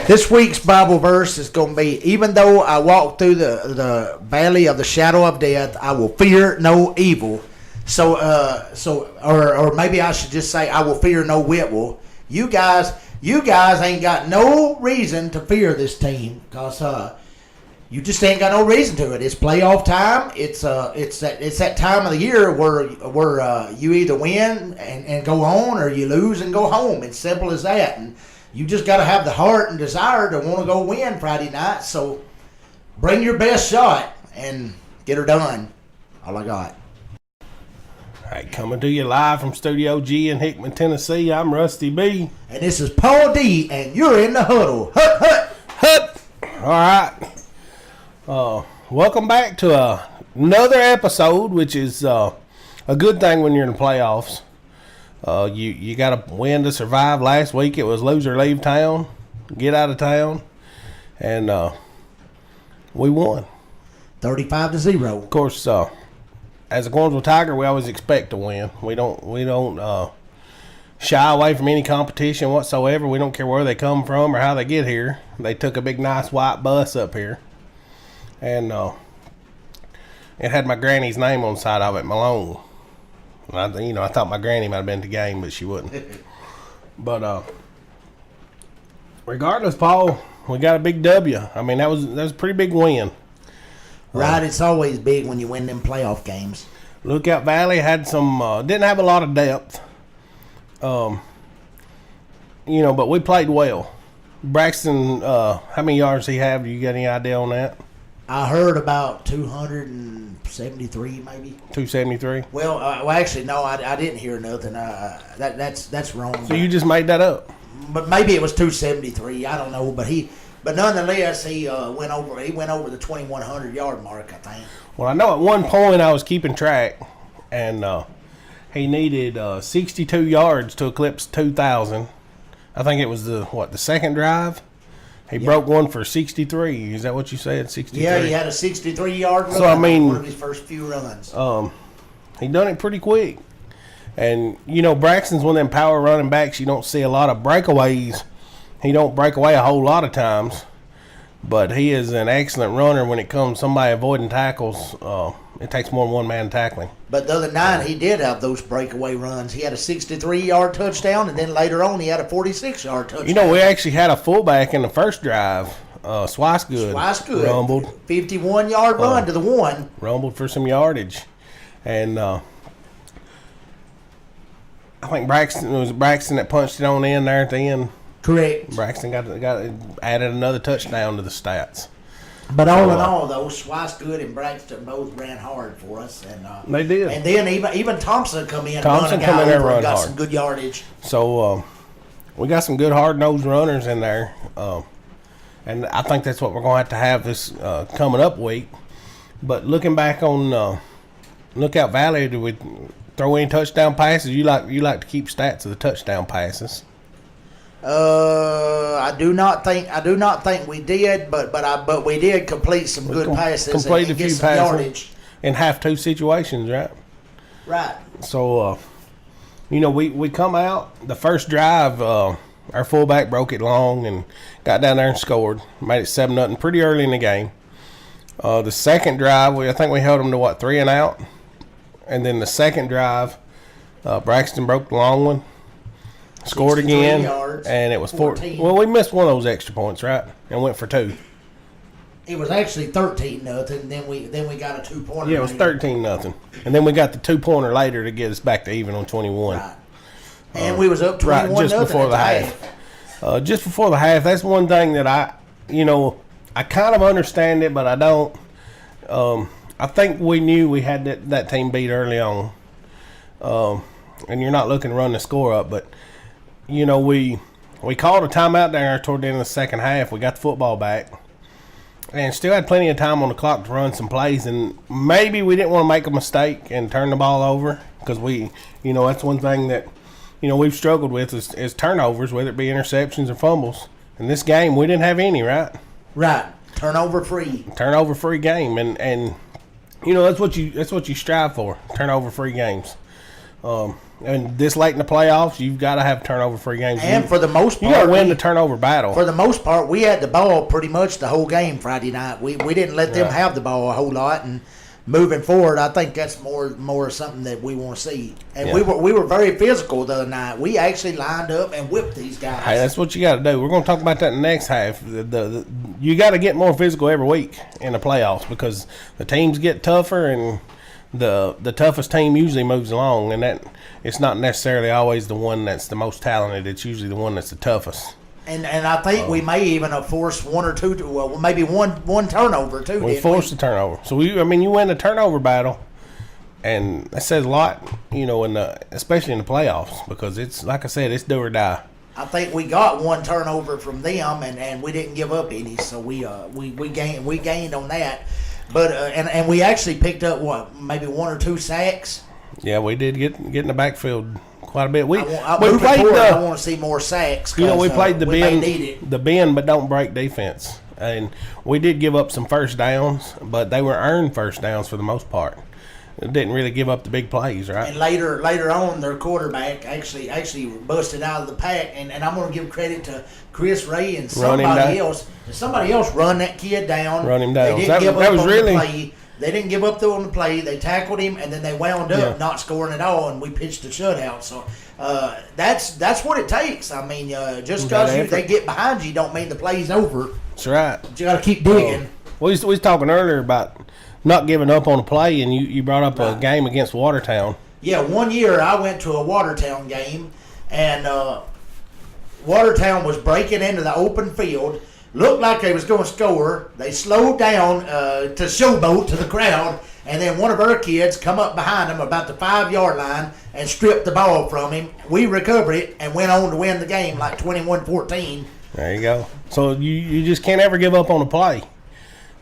This week's Bible verse is going to be, even though I walk through the valley of the shadow of death, I will fear no evil. Or maybe I should just say, I will fear no whitwell. You guys ain't got no reason to fear this team because you just ain't got no reason to it. It's playoff time. It's that time of the year where you either win and go on or you lose and go home. It's simple as that. And you just got to have the heart and desire to want to go win Friday night. So bring your best shot and get her done. All I got. All right, coming to you live from Studio G in Hickman, Tennessee. I'm Rusty B. And this is Paul D. And you're in the huddle. Hut, hut. Hut. All right. Welcome back to another episode, which is a good thing when you're in the playoffs. You got to win to survive. Last week it was lose or leave town, get out of town, and we won 35-0. Of course, as a Gordonsville Tiger, we always expect to win. We don't shy away from any competition whatsoever. We don't care where they come from or how they get here. They took a big nice white bus up here, and it had my granny's name on the side of it, Malone. I thought my granny might have been at the game, but she wouldn't. But regardless, Paul, we got a big W. I mean, that was a pretty big win. Right, it's always big when you win them playoff games. Lookout Valley had some didn't have a lot of depth, but we played well. Braxton, how many yards he have? Do you got any idea on that? I heard about 273, maybe. 273. Well, actually, no, I didn't hear nothing. That's wrong. So you just made that up? But maybe it was 273. I don't know. But nonetheless, he went over the 2,100 yard mark, I think. Well, I know at one point I was keeping track, and he needed 62 yards to eclipse 2,000. I think it was the second drive. He broke one for 63. Is that what you said? 63. Yeah, he had a 63-yard run. So one of his first few runs. He done it pretty quick. And Braxton's one of them power running backs. You don't see a lot of breakaways. He don't break away a whole lot of times, but he is an excellent runner when it comes to somebody avoiding tackles. It takes more than one man tackling. But the other night, he did have those breakaway runs. He had a 63-yard touchdown, and then later on, he had a 46-yard touchdown. We actually had a fullback in the first drive. Swicegood rumbled. 51-yard run to the one. Rumbled for some yardage. And I think it was Braxton that punched it on in there at the end. Correct. Braxton got added another touchdown to the stats. But all in all, though, Swicegood and Braxton both ran hard for us, and they did. And then even Thompson come in, run got hard. Some good yardage. So we got some good hard-nosed runners in there, and I think that's what we're going to have this coming up week. But looking back on Lookout Valley, do we throw any touchdown passes? You like to keep stats of the touchdown passes. I do not think we did, but we did complete some good passes. Complete a few passes yardage in half two situations, right? Right. So, we come out the first drive. Our fullback broke it long and got down there and scored. Made it 7-0 pretty early in the game. The second drive, I think we held them to 3 and out, and then the second drive, Braxton broke the long one. Scored again, yards, and it was 14. Well, we missed one of those extra points, right? And went for 2. It was actually 13-0, and then we got a 2-pointer. Yeah, it was 13-0, and then we got the 2-pointer later to get us back to even on 21. Right. And we was up 21-0 right, just before the half. Just before the half, that's one thing that I kind of understand it, but I don't. I think we knew we had that team beat early on, and you're not looking to run the score up, but. We called a timeout there toward the end of the second half. We got the football back and still had plenty of time on the clock to run some plays. And maybe we didn't want to make a mistake and turn the ball over because that's one thing that, we've struggled with is turnovers, whether it be interceptions or fumbles. In this game, we didn't have any, right? Right. Turnover free game. And that's what you strive for, turnover free games. And this late in the playoffs, you've got to have turnover-free games. And for the most part, you got to win the turnover battle. For the most part, we had the ball pretty much the whole game Friday night. We didn't let them have the ball a whole lot, and moving forward, I think that's more something that we want to see. And we were very physical the other night. We actually lined up and whipped these guys. Hey, that's what you got to do. We're going to talk about that in the next half. You got to get more physical every week in the playoffs because the teams get tougher, and the toughest team usually moves along, and that it's not necessarily always the one that's the most talented. It's usually the one that's the toughest. And I think we may even have forced one or two, well, maybe one turnover too. We forced a turnover. So you win the turnover battle, and that says a lot, especially in the playoffs, because it's like I said, it's do or die. I think we got one turnover from them, and we didn't give up any, so we gained on that. But and we actually picked up maybe one or two sacks. Yeah, we did get in the backfield quite a bit. We played. I want to see more sacks. We played the bend but don't break defense, and we did give up some first downs, but they were earned first downs for the most part. It didn't really give up the big plays, right? And later on, their quarterback actually busted out of the pack, and I'm going to give credit to Chris Ray and somebody else. Somebody else run that kid down. Run him down. They didn't give up on the play. They didn't give up on the play. They tackled him, and then they wound up not scoring at all, and we pitched a shutout. So that's what it takes. I mean, just because they get behind you don't mean the play's over. That's right. But you got to keep digging. We was talking earlier about not giving up on a play, and you brought up a game against Watertown. Yeah, one year I went to a Watertown game, and Watertown was breaking into the open field. Looked like they was going to score. They slowed down to showboat to the crowd, and then one of our kids come up behind them about the 5-yard line and stripped the ball from him. We recovered it and went on to win the game like 21-14. There you go. So you just can't ever give up on a play.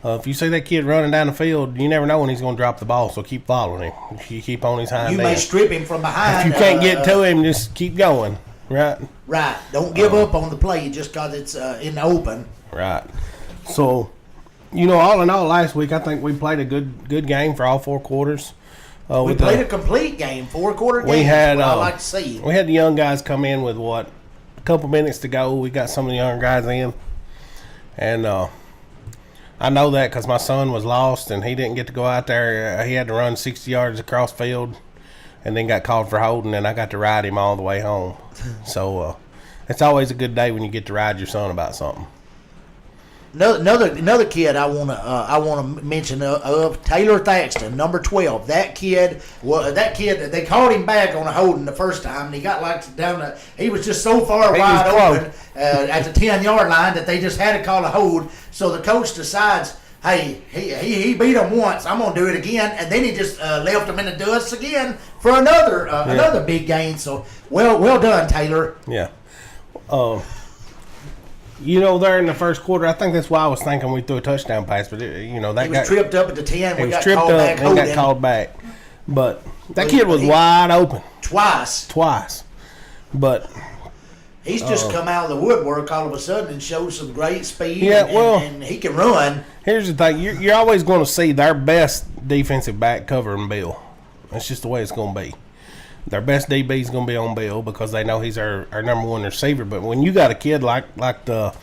If you see that kid running down the field, you never know when he's going to drop the ball, so keep following him. You keep on his hind end. You may strip him from behind. If you can't get to him, just keep going, right? Right. Don't give up on the play just because it's in the open. Right. So, all in all, last week I think we played a good game for all 4 quarters. We played a complete game, 4-quarter game. We had, I like to see. We had the young guys come in with a couple minutes to go. We got some of the young guys in, and I know that because my son was lost and he didn't get to go out there. He had to run 60 yards across field, and then got called for holding, and I got to ride him all the way home. So it's always a good day when you get to ride your son about something. Another kid I want to mention of Taylor Thaxton, number 12. That kid they called him back on a holding the first time, and he got he was just so far wide open at the 10-yard line that they just had to call a hold. So the coach decides, hey, he beat him once, I'm gonna do it again, and then he just left him in the dust again for another big gain. So well done, Taylor. Yeah. There in the first quarter, I think that's why I was thinking we threw a touchdown pass, but he was tripped up at the 10. He was tripped up and got called back. But that kid was wide open. Twice. But he's just come out of the woodwork all of a sudden and showed some great speed. Yeah, and he can run. Here's the thing: you're always going to see their best defensive back covering Bill. That's just the way it's going to be. Their best DB is going to be on Bill because they know he's our number one receiver. But when you got a kid like the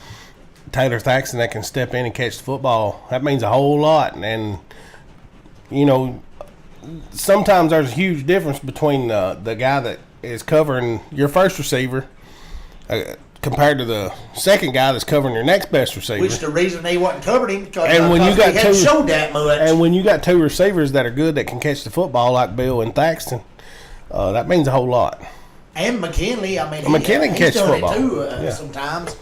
Taylor Thaxton that can step in and catch the football, that means a whole lot. And sometimes there's a huge difference between the guy that is covering your first receiver compared to the second guy that's covering your next best receiver. Which the reason they wasn't covering him because he hadn't showed that much. And when you got 2 receivers that are good that can catch the football like Bill and Thaxton, that means a whole lot. And McKinley, McKinley can catch football too sometimes.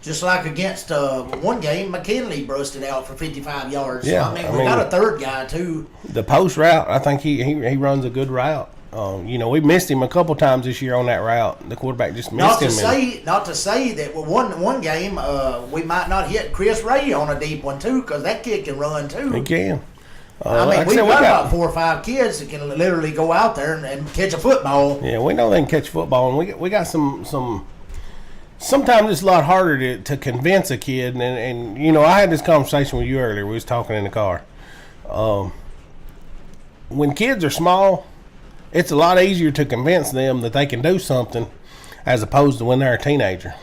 Just like against one game, McKinley busted out for 55 yards. Yeah, so, we got a third guy too. The post route, I think he runs a good route. We missed him a couple times this year on that route. The quarterback just missed him. Not to say that one game we might not hit Chris Ray on a deep one too, because that kid can run too. He can. We've got about 4 or 5 kids that can literally go out there and catch a football. Yeah, we know they can catch football, and we got some. Sometimes it's a lot harder to convince a kid, and I had this conversation with you earlier. We was talking in the car. When kids are small, it's a lot easier to convince them that they can do something as opposed to when they're a teenager,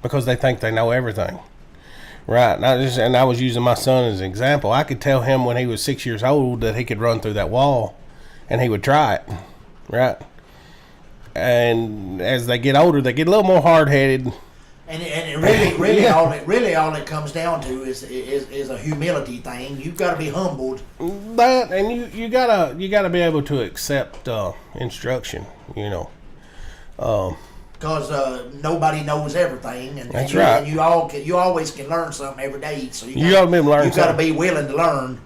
because they think they know everything. Right. And I was using my son as an example. I could tell him when he was 6 years old that he could run through that wall, and he would try it. Right. And as they get older, they get a little more hard-headed. And really, all it comes down to is a humility thing. You've got to be humbled. That, and you gotta be able to accept instruction. Because nobody knows everything, and that's right. And you always can learn something every day. So you got to be willing to learn.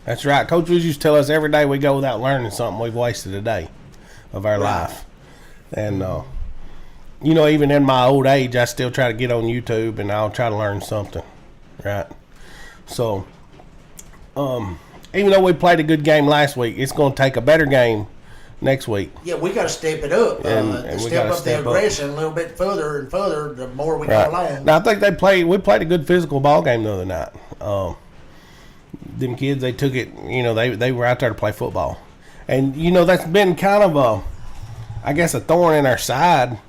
That's right. Coach used to tell us every day we go without learning something, we've wasted a day of our life. And even in my old age, I still try to get on YouTube and I'll try to learn something, right? So, even though we played a good game last week, it's going to take a better game next week. Yeah, we got to step it up. And step up the aggression a little bit further and further the more we go along. Now, I think we played a good physical ball game the other night. Them kids, they took it, they were out there to play football. And, that's been kind of a thorn in our side.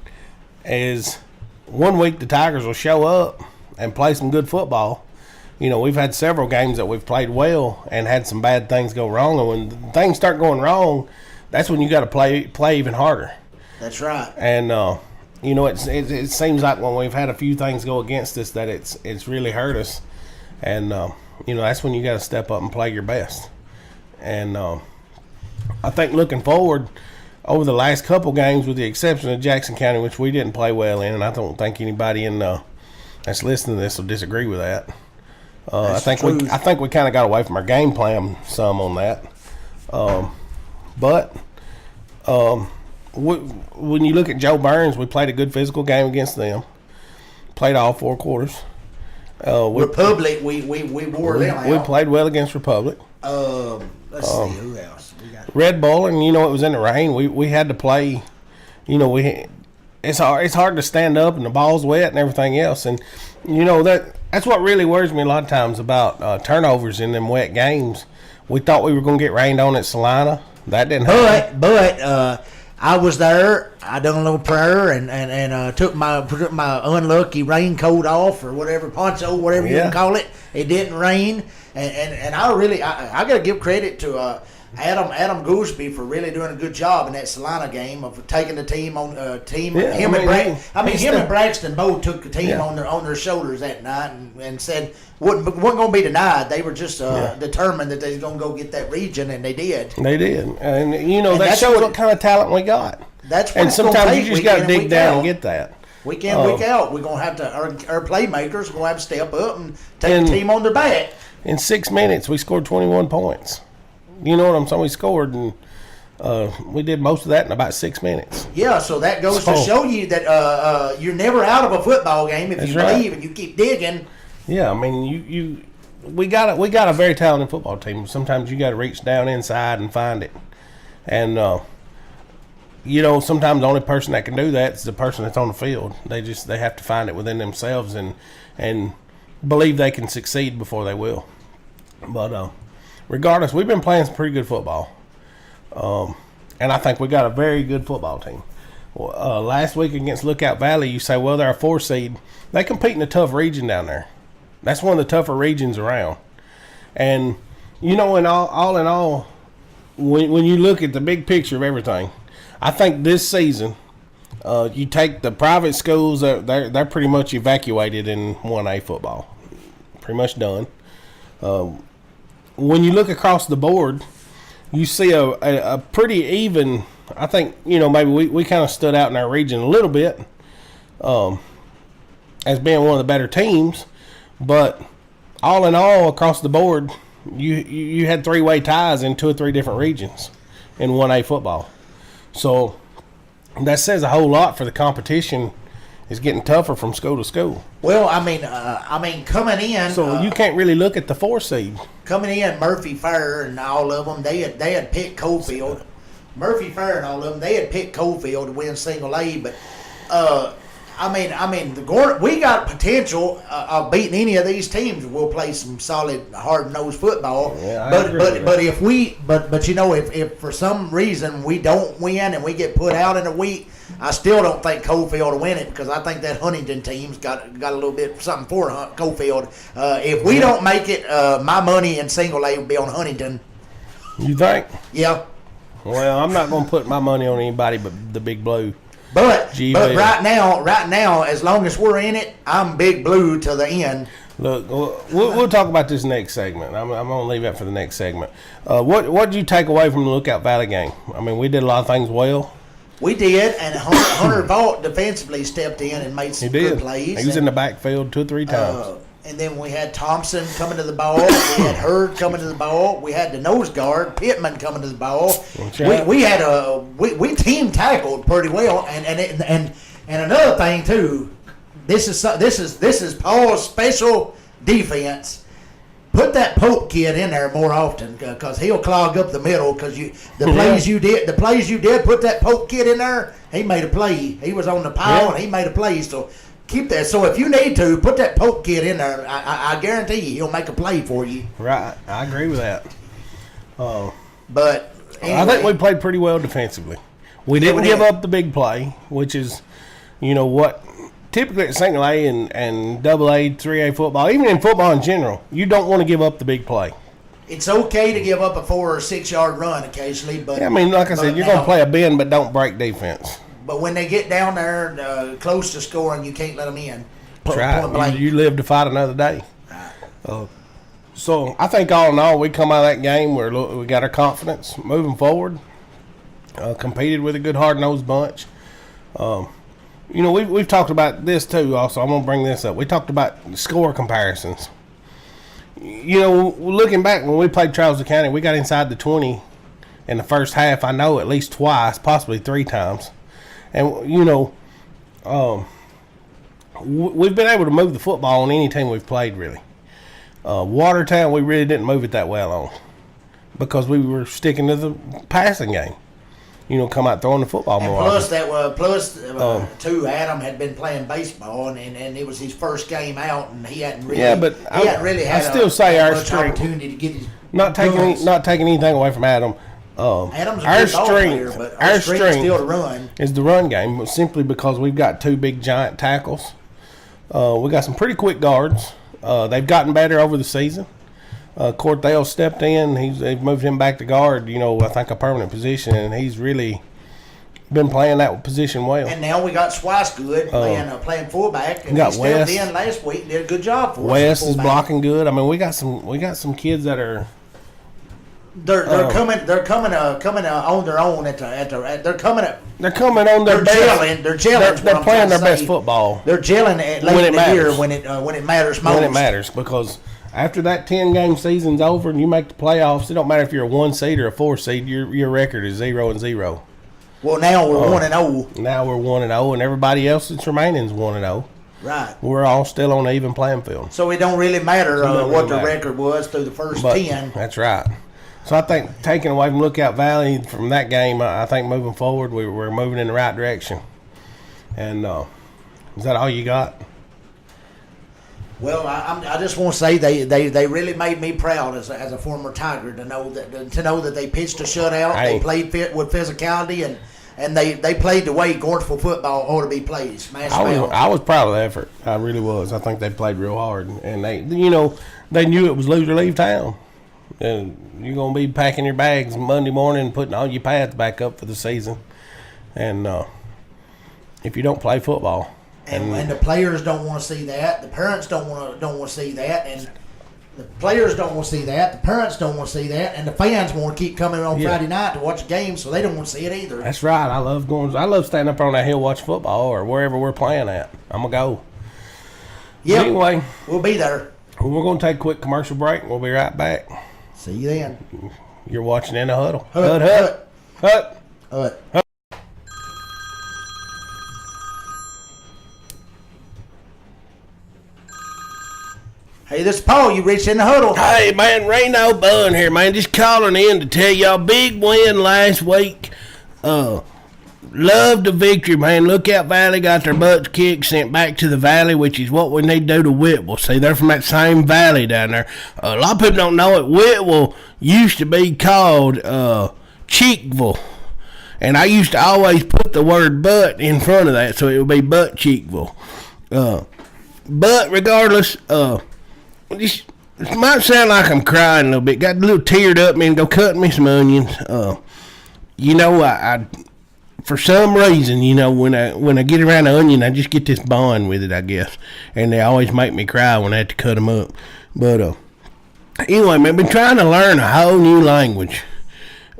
Is 1 week the Tigers will show up and play some good football. We've had several games that we've played well and had some bad things go wrong. And when things start going wrong, that's when you got to play even harder. That's right. And it seems like when we've had a few things go against us that it's really hurt us. And that's when you got to step up and play your best. And I think looking forward, over the last couple games, with the exception of Jackson County, which we didn't play well in, and I don't think anybody that's listening to this will disagree with that. I think we kind of got away from our game plan some on that. But when you look at Joe Burns, we played a good physical game against them. Played all 4 quarters. Republic, we wore them out. We played well against Republic. Let's see who else. Red Bull, and it was in the rain. We had to play. It's hard to stand up, and the ball's wet and everything else. And that's what really worries me a lot of times about turnovers in them wet games. We thought we were going to get rained on at Salina. That didn't happen. But I was there. I done a little prayer and took my unlucky raincoat off, or whatever, poncho, whatever you can call it. It didn't rain, and I got to give credit to Adam Gooseby for really doing a good job in that Salina game of taking the team on him and Braxton both took the team on their shoulders that night and said wasn't going to be denied. They were just determined that they was going to go get that region, and they did. They did, and that shows what kind of talent we got. That's what and sometimes you just got to dig down and get that. Week in, week out, we're going to have to our playmakers are going to have to step up and take the team on their back. In 6 minutes, we scored 21 points. You know what I'm saying? We scored, and we did most of that in about 6 minutes. Yeah, so that goes to show you that you're never out of a football game if you believe and you keep digging. Yeah, I mean, we got a very talented football team. Sometimes you got to reach down inside and find it, and sometimes the only person that can do that is the person that's on the field. They have to find it within themselves and believe they can succeed before they will. But regardless, we've been playing some pretty good football. And I think we got a very good football team. Last week against Lookout Valley, you say, well, they're a 4 seed. They compete in a tough region down there. That's one of the tougher regions around. And, in all, when you look at the big picture of everything, I think this season, you take the private schools, they're pretty much evacuated in 1A football. Pretty much done. When you look across the board, you see a pretty even. I think maybe we kind of stood out in our region a little bit as being one of the better teams, but all in all, across the board, you had 3-way ties in 2 or 3 different regions in 1A football. So that says a whole lot for the competition. Is getting tougher from school to school. Well, I mean, coming in. So you can't really look at the 4 seed. Coming in, Murphy Fair and all of them, they had picked Coalfield. Murphy Fair and all of them, they had picked Coalfield to win single A. But I mean, we got potential of beating any of these teams. We'll play some solid, hard-nosed football. Yeah, but you know, if for some reason we don't win and we get put out in a week, I still don't think Cofield will win it because I think that Huntington team's got a little bit something for Cofield. If we don't make it, my money in single A will be on Huntington. You think? Yeah. Well, I'm not going to put my money on anybody but the Big Blue. But right now, as long as we're in it, I'm Big Blue to the end. Look, we'll talk about this next segment. I'm going to leave that for the next segment. What did you take away from the Lookout Valley game? I mean, we did a lot of things well. We did, and Hunter Vaught defensively stepped in and made some good plays. He was in the backfield 2 or 3 times. And then we had Thompson coming to the ball. We had Hurd coming to the ball. We had the nose guard Pittman coming to the ball. We team tackled pretty well. And another thing too, this is Paul's special defense. Put that Pope kid in there more often because he'll clog up the middle. Because the plays you did, put that Pope kid in there. He made a play. He was on the pile and he made a play. So. Keep that. So if you need to, put that Pope kid in there. I guarantee you he'll make a play for you. Right. I agree with that. But anyway, I think we played pretty well defensively. We didn't give up the big play, which is, what typically at single A and double A, 3A football, even in football in general, you don't want to give up the big play. It's okay to give up a 4 or 6 yard run occasionally, but I mean, like I said, you're going to play a bend, but don't break defense. But when they get down there close to scoring, you can't let them in. That's right. You live to fight another day. So I think all in all, we come out of that game where we got our confidence moving forward. Competed with a good hard-nosed bunch. We've talked about this too. Also, I'm gonna bring this up. We talked about score comparisons. Looking back when we played Charles County, we got inside the 20 in the first half. I know at least twice, possibly 3 times. And, we've been able to move the football on any team we've played, really. Watertown, we really didn't move it that well on because we were sticking to the passing game. Come out throwing the football more. Too, Adam had been playing baseball, and it was his first game out, and he hadn't really. Yeah, but I still say our strength. Opportunity to get his not taking anything away from Adam. Adam's a good ball player, but our strength still to run. Is the run game, simply because we've got 2 big giant tackles. We got some pretty quick guards. They've gotten better over the season. Cortell stepped in. They've moved him back to guard, I think a permanent position, and he's really been playing that position well. And now we got Swicegood playing fullback, and he stepped in last week and did a good job for us. West is blocking good. I mean, we got some kids that are. They're coming on their own they're coming on their best. They're gelling. They're playing their best football. They're gelling late in the year when it matters most. When it matters, because after that 10-game season's over and you make the playoffs, it don't matter if you're a 1 seed or a 4 seed. Your record is 0-0. Well, now we're 1-0. Now we're 1-0, and everybody else that's remaining is 1-0. Right. We're all still on an even playing field. So it don't really matter what the record was through the first 10. That's right. So I think taking away from Lookout Valley from that game, I think moving forward we're moving in the right direction. And is that all you got? Well, I just want to say they really made me proud as a former Tiger to know that they pitched a shutout. They played with physicality and they played the way Gordonsville football ought to be played. I was proud of the effort. I really was. I think they played real hard, and they knew it was lose or leave town. And you're going to be packing your bags Monday morning and putting all your pads back up for the season. And if you don't play football. And the players don't want to see that. The parents don't want to see that. And the players don't want to see that. The parents don't want to see that. And the fans want to keep coming on Friday night to watch games, so they don't want to see it either. That's right. I love standing up on that hill watching football or wherever we're playing at. I'm going to go. Yeah. Anyway. We'll be there. We're going to take a quick commercial break. We'll be right back. See you then. You're watching In the Huddle. Hut. Hey, this is Paul. You reached In the Huddle. Hey, man, Reno Bun here, man. Just calling in to tell y'all big win last week. Love the victory, man. Lookout Valley got their butts kicked, sent back to the valley, which is what we need to do to Whitwell. See, they're from that same valley down there. A lot of people don't know it. Whitwell used to be called Cheekville. And I used to always put the word butt in front of that, so it would be Butt Cheekville. But regardless, this might sound like I'm crying a little bit. Got a little teared up, man. Go cut me some onions. I for some reason, when I get around an onion, I just get this bond with it, I guess. And they always make me cry when I have to cut them up. But anyway, man, been trying to learn a whole new language.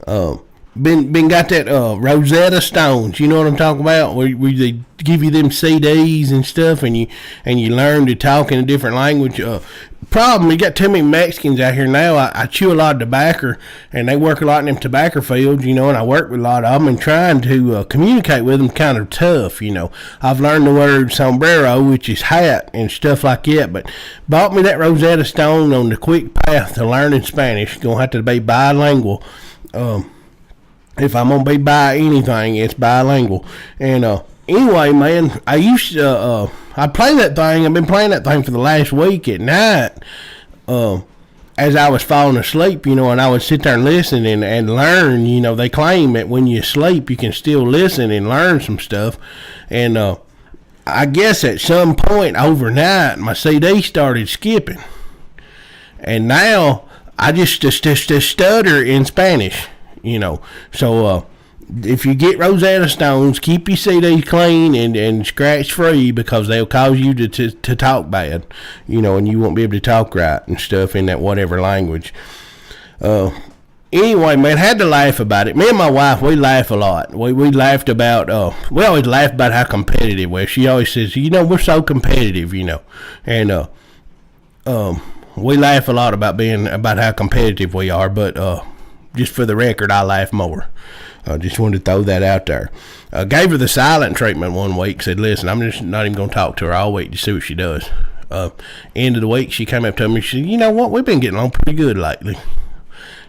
Been got that Rosetta Stones, you know what I'm talking about? Where they give you them CDs and stuff, and you learn to talk in a different language. Problem, you got too many Mexicans out here now. I chew a lot of tobacco, and they work a lot in them tobacco fields, and I work with a lot of them, and trying to communicate with them kind of tough, I've learned the word sombrero, which is hat, and stuff like that, but bought me that Rosetta Stone on the quick path to learning Spanish. Gonna have to be bilingual. If I'm gonna be by anything, it's bilingual. And anyway, man, I used to I play that thing. I've been playing that thing for the last week at night. As I was falling asleep, and I would sit there and listen and learn. They claim that when you sleep, you can still listen and learn some stuff. And I guess at some point overnight, my CD started skipping, and now I just stutter in Spanish. So if you get Rosetta Stones, keep your CD clean and scratch free, because they'll cause you to talk bad, and you won't be able to talk right and stuff in that whatever language. Anyway, man, had to laugh about it. Me and my wife, we laugh a lot. We laughed about, we always laugh about how competitive we're. She always says, we're so competitive, and we laugh a lot about how competitive we are, but just for the record, I laugh more. I just wanted to throw that out there. Gave her the silent treatment one week. Said, listen, I'm just not even going to talk to her all week to see what she does. End of the week, she came up to me and she said, you know what? We've been getting along pretty good lately.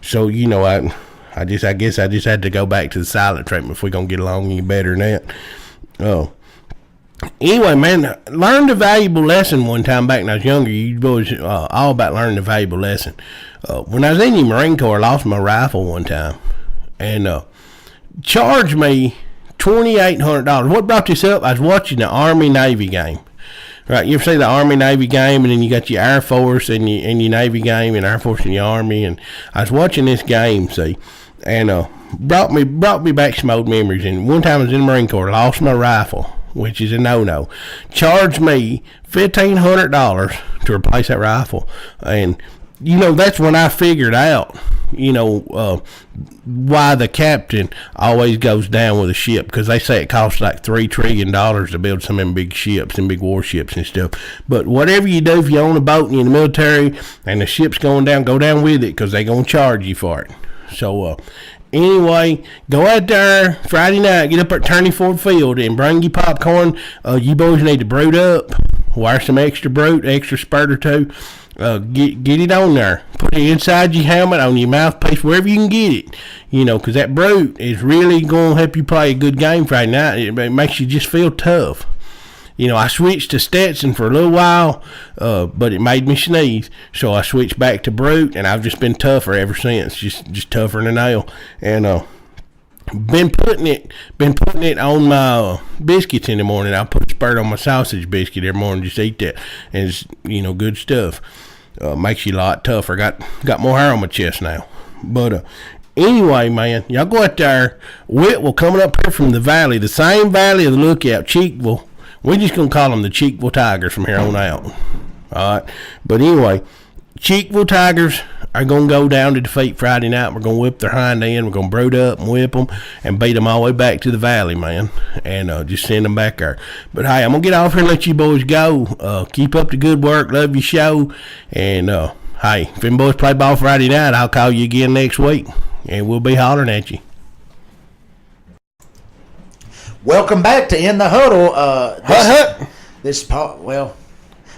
So, I guess I just had to go back to the silent treatment if we're going to get along any better than that. Anyway, man, learned a valuable lesson one time back when I was younger. You boys all about learning a valuable lesson. When I was in the Marine Corps, I lost my rifle one time, and charged me $2,800. What brought this up? I was watching the Army-Navy game. Right, you ever see the Army-Navy game, and then you got your Air Force and your Navy game, and Air Force and your Army, and I was watching this game, see, and brought me back some old memories. And one time I was in the Marine Corps, lost my rifle, which is a no-no. Charged me $1,500 to replace that rifle. And, that's when I figured out, why the captain always goes down with a ship. Because they say it costs like $3 trillion to build some of them big ships and big warships and stuff. But whatever you do, if you own a boat and you're in the military and the ship's going down, go down with it, because they're going to charge you for it. So, anyway, go out there Friday night, get up at Turney Ford Field and bring your popcorn. You boys need to brood up, wire some extra brute, extra spurt or two. Get it on there. Put it inside your helmet, on your mouthpiece, wherever you can get it. Because that brute is really going to help you play a good game Friday night. It makes you just feel tough. I switched to Stetson for a little while, but it made me sneeze. So I switched back to brute, and I've just been tougher ever since. Just tougher than a nail. And been putting it on my biscuits in the morning. I put a spurt on my sausage biscuit every morning. Just eat that, and it's good stuff. Makes you a lot tougher. Got more hair on my chest now. But anyway, man, y'all go out there. Whitwell coming up here from the valley, the same valley of the Lookout, Cheekville. We're just going to call them the Cheekville Tigers from here on out. All right. But anyway, Cheekville Tigers are going to go down to defeat Friday night. We're going to whip their hind end. We're going to brood up and whip them and beat them all the way back to the valley, man, and just send them back there. But, hey, I'm going to get off here and let you boys go. Keep up the good work. Love your show. And, hey, if them boys play ball Friday night, I'll call you again next week, and we'll be hollering at you. Welcome back to In the Huddle.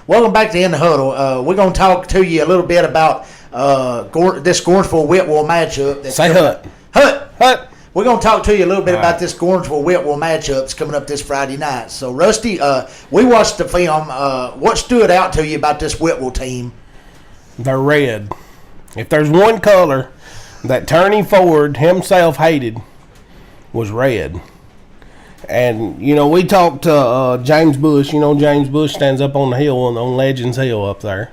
Welcome back to In the Huddle. We're going to talk to you a little bit about this Gordonsville Whitwell matchup. Say Hut. Hut. we're going to talk to you a little bit about this Gordonsville-Whitwell matchups coming up this Friday night. So, Rusty, we watched the film. What stood out to you about this Whitwell team? They're red. If there's one color that Turney Ford himself hated, was red. And, you know, we talked to James Bush. You know, James Bush stands up on the hill, on Legends Hill up there.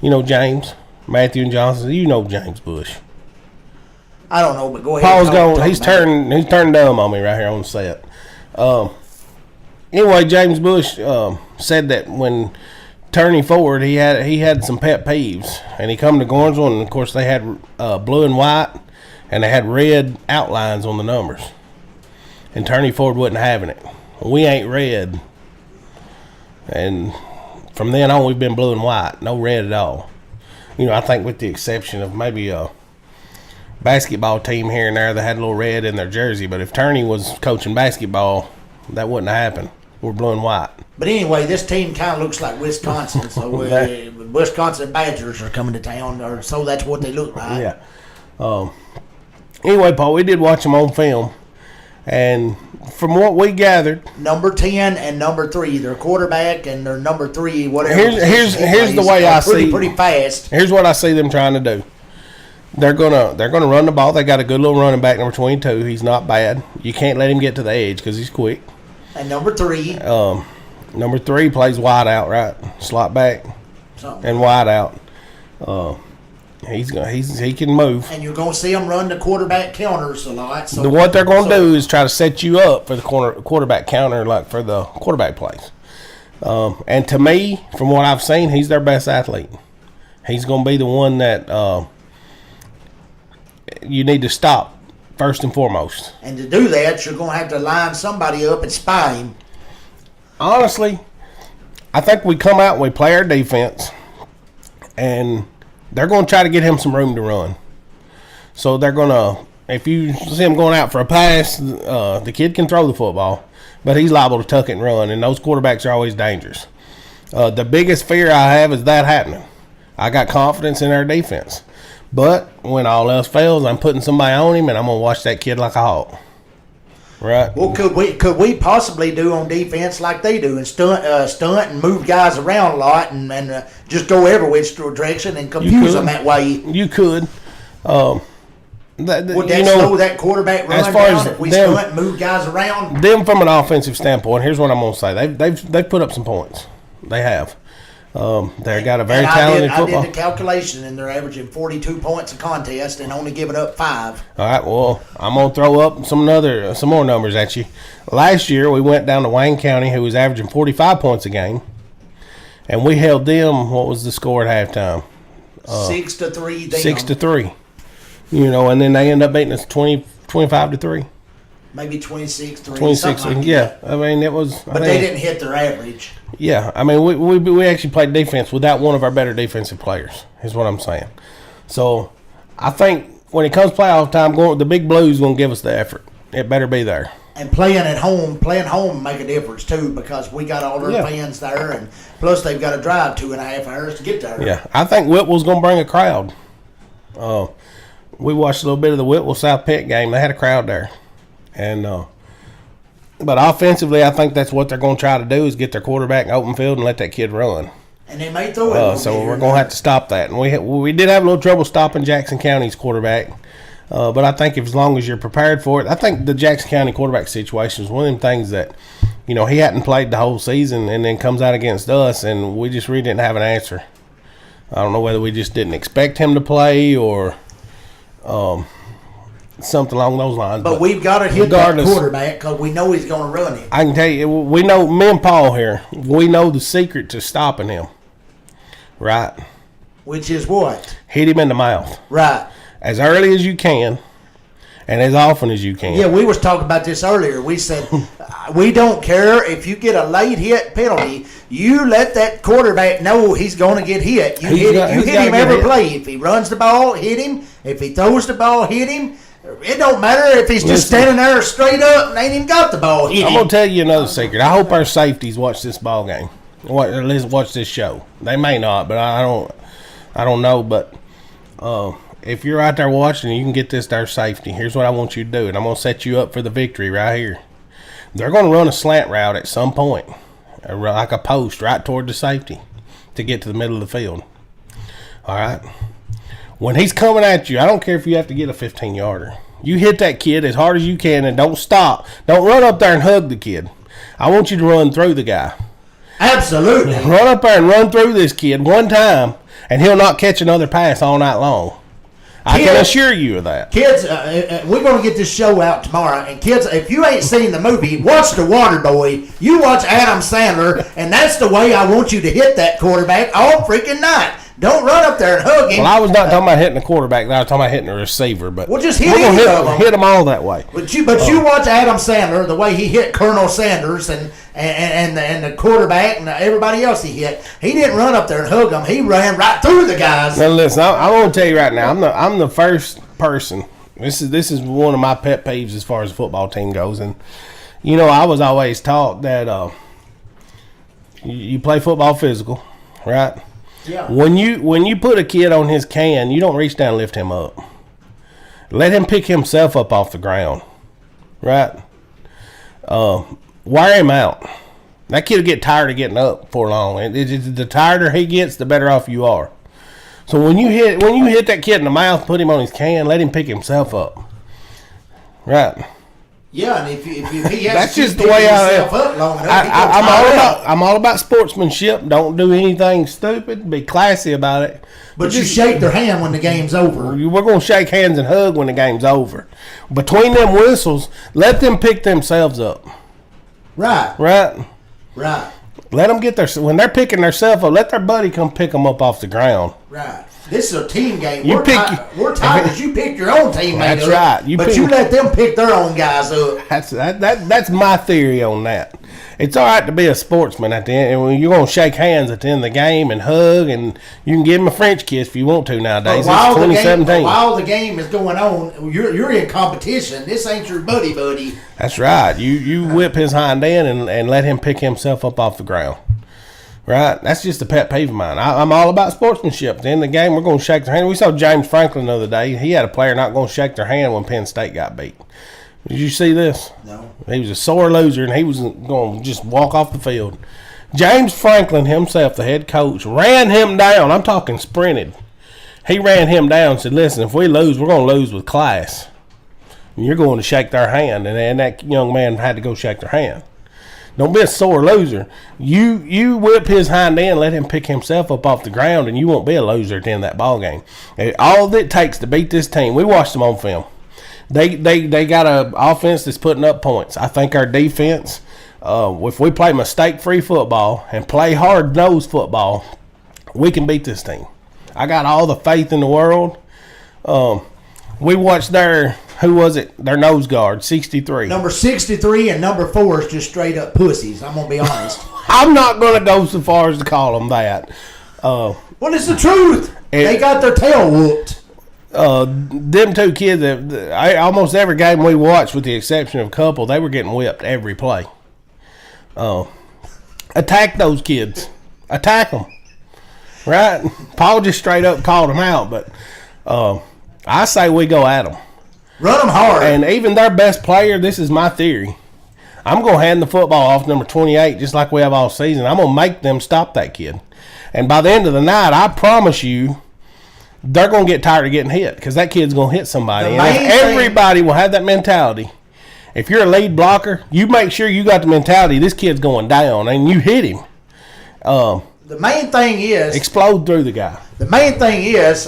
You know James, Matthew and Johnson. You know James Bush. I don't know, but go ahead. Paul's going. He's turned dumb on me right here on the set. Anyway, James Bush said that when Turney Ford, he had some pet peeves, and he come to Gordonsville, and of course they had blue and white, and they had red outlines on the numbers, and Turney Ford wasn't having it. We ain't red, and from then on we've been blue and white, no red at all. You know, I think with the exception of maybe a basketball team here and there that had a little red in their jersey, but if Turney was coaching basketball, that wouldn't happen. We're blue and white. But anyway, this team kind of looks like Wisconsin, so Wisconsin Badgers are coming to town, or so that's what they look like. Yeah. Anyway, Paul, we did watch them on film, and from what we gathered, number 10 and number 3, their quarterback and their number 3, whatever. Here's the way I see. Pretty fast. Here's what I see them trying to do. They're gonna run the ball. They got a good little running back, number 22. He's not bad. You can't let him get to the edge because he's quick. And number 3. Number 3 plays wide out, right? Slot back and wide out. He can move. And you're gonna see them run the quarterback counters a lot. So what they're gonna do is try to set you up for the quarterback counter, like for the quarterback plays. And to me, from what I've seen, he's their best athlete. He's gonna be the one that you need to stop first and foremost. And to do that, you're going to have to line somebody up and spy him. Honestly, I think we come out and we play our defense, and they're going to try to get him some room to run. So they're going to, if you see him going out for a pass, the kid can throw the football, but he's liable to tuck it and run, and those quarterbacks are always dangerous. The biggest fear I have is that happening. I got confidence in our defense. But when all else fails, I'm putting somebody on him, and I'm gonna watch that kid like a hawk. Right? Well, could we possibly do on defense like they do and stunt and move guys around a lot and just go every which direction and confuse them that way? You could. Would that slow that quarterback run down if we stunt and move guys around? Them from an offensive standpoint, here's what I'm gonna say: they've put up some points. They have. They got a very talented football. I did the calculation, and they're averaging 42 points a contest and only giving up 5. All right, well, I'm going to throw up some more numbers at you. Last year, we went down to Wayne County, who was averaging 45 points a game, and we held them. What was the score at halftime? 6-3. 6-3. You know, and then they end up beating us 25-3. Maybe 26-3. 26. Like yeah, I mean it was. But they didn't hit their average. Yeah, I mean we actually played defense without one of our better defensive players. Is what I'm saying. So I think when it comes playoff time, the Big Blues gonna give us the effort. It better be there. And playing home make a difference too, because we got all their fans there, and plus they've got to drive 2.5 hours to get there. Yeah, I think Whitwell's gonna bring a crowd. We watched a little bit of the Whitwell South Pitt game. They had a crowd there. And but offensively, I think that's what they're going to try to do is get their quarterback in open field and let that kid run. And they may throw it. So we're going to have to stop that. And we did have a little trouble stopping Jackson County's quarterback. But I think as long as you're prepared for it, I think the Jackson County quarterback situation is one of them things that, you know, he hadn't played the whole season and then comes out against us, and we just really didn't have an answer. I don't know whether we just didn't expect him to play or something along those lines. But we've got to hit that quarterback because we know he's going to run it. I can tell you, we know, me and Paul here, we know the secret to stopping him. Right? Which is what? Hit him in the mouth. Right. As early as you can and as often as you can. Yeah, we was talking about this earlier. We said, we don't care if you get a late hit penalty. You let that quarterback know he's going to get hit. You hit him every play. If he runs the ball, hit him. If he throws the ball, hit him. It don't matter if he's just standing there straight up and ain't even got the ball. I'm going to tell you another secret. I hope our safeties watch this ball game. Or at least watch this show. They may not, but I don't know. But if you're out there watching, you can get this there safety. Here's what I want you to do, and I'm going to set you up for the victory right here. They're going to run a slant route at some point, like a post right toward the safety to get to the middle of the field. All right? When he's coming at you, I don't care if you have to get a 15-yarder. You hit that kid as hard as you can and don't stop. Don't run up there and hug the kid. I want you to run through the guy. Absolutely. Run up there and run through this kid one time, and he'll not catch another pass all night long. I can assure you of that. Kids, we're going to get this show out tomorrow. And kids, if you ain't seen the movie, watch The Waterboy. You watch Adam Sandler, and that's the way I want you to hit that quarterback all freaking night. Don't run up there and hug him. Well, I was not talking about hitting the quarterback. I was talking about hitting the receiver. But well, just hit we're any gonna of them. hit them all that way. But you watch Adam Sandler, the way he hit Colonel Sanders and the quarterback and everybody else he hit. He didn't run up there and hug them. He ran right through the guys. Now listen, I want to tell you right now. I'm the first person. This is one of my pet peeves as far as the football team goes. And you know, I was always taught that you play football physical, right? Yeah. When you put a kid on his can, you don't reach down and lift him up. Let him pick himself up off the ground, right? Wear him out. That kid will get tired of getting up for long. And the tireder he gets, the better off you are. So when you hit that kid in the mouth, put him on his can, let him pick himself up, right? Yeah, and if he has that's to just the pick way himself up long enough, I'm all about sportsmanship. Don't do anything stupid. Be classy about it. But you shake their hand when the game's over. We're going to shake hands and hug when the game's over. Between them whistles, let them pick themselves up. Right. Let them get when they're picking themselves up, let their buddy come pick them up off the ground. Right. This is a team game. We're tired that you pick your own teammate That's up, right. You let them pick their own guys up. That's my theory on that. It's all right to be a sportsman at the end. And you're going to shake hands at the end of the game and hug, and you can give them a French kiss if you want to nowadays. It's 2017. While the game is going on, you're in competition. This ain't your buddy. That's right. You whip his hind end and let him pick himself up off the ground. Right? That's just a pet peeve of mine. I'm all about sportsmanship. At the end of the game, we're going to shake their hand. We saw James Franklin the other day. He had a player not going to shake their hand when Penn State got beat. Did you see this? No. He was a sore loser, and he was going to just walk off the field. James Franklin himself, the head coach, ran him down. I'm talking sprinted. He ran him down and said, listen, if we lose, we're going to lose with class. And you're going to shake their hand. And that young man had to go shake their hand. Don't be a sore loser. You whip his hind end, let him pick himself up off the ground, and you won't be a loser at the end of that ball game. All that it takes to beat this team, we watched them on film. They got an offense that's putting up points. I think our defense, if we play mistake-free football and play hard-nosed football, we can beat this team. I got all the faith in the world. We watched their nose guard, 63. Number 63 and number 4 is just straight up pussies. I'm going to be honest. I'm not going to go so far as to call them that. Well, it's the truth. They got their tail whooped. Them two kids, almost every game we watched, with the exception of a couple, they were getting whipped every play. Attack those kids. Attack them. Right? Paul just straight up called them out, but I say we go at them. Run them hard. And even their best player, this is my theory, I'm going to hand the football off number 28 just like we have all season. I'm going to make them stop that kid. And by the end of the night, I promise you, they're going to get tired of getting hit because that kid's going to hit somebody. And if everybody will have that mentality, if you're a lead blocker, you make sure you got the mentality, this kid's going down, and you hit him. The main thing is explode through the guy. The main thing is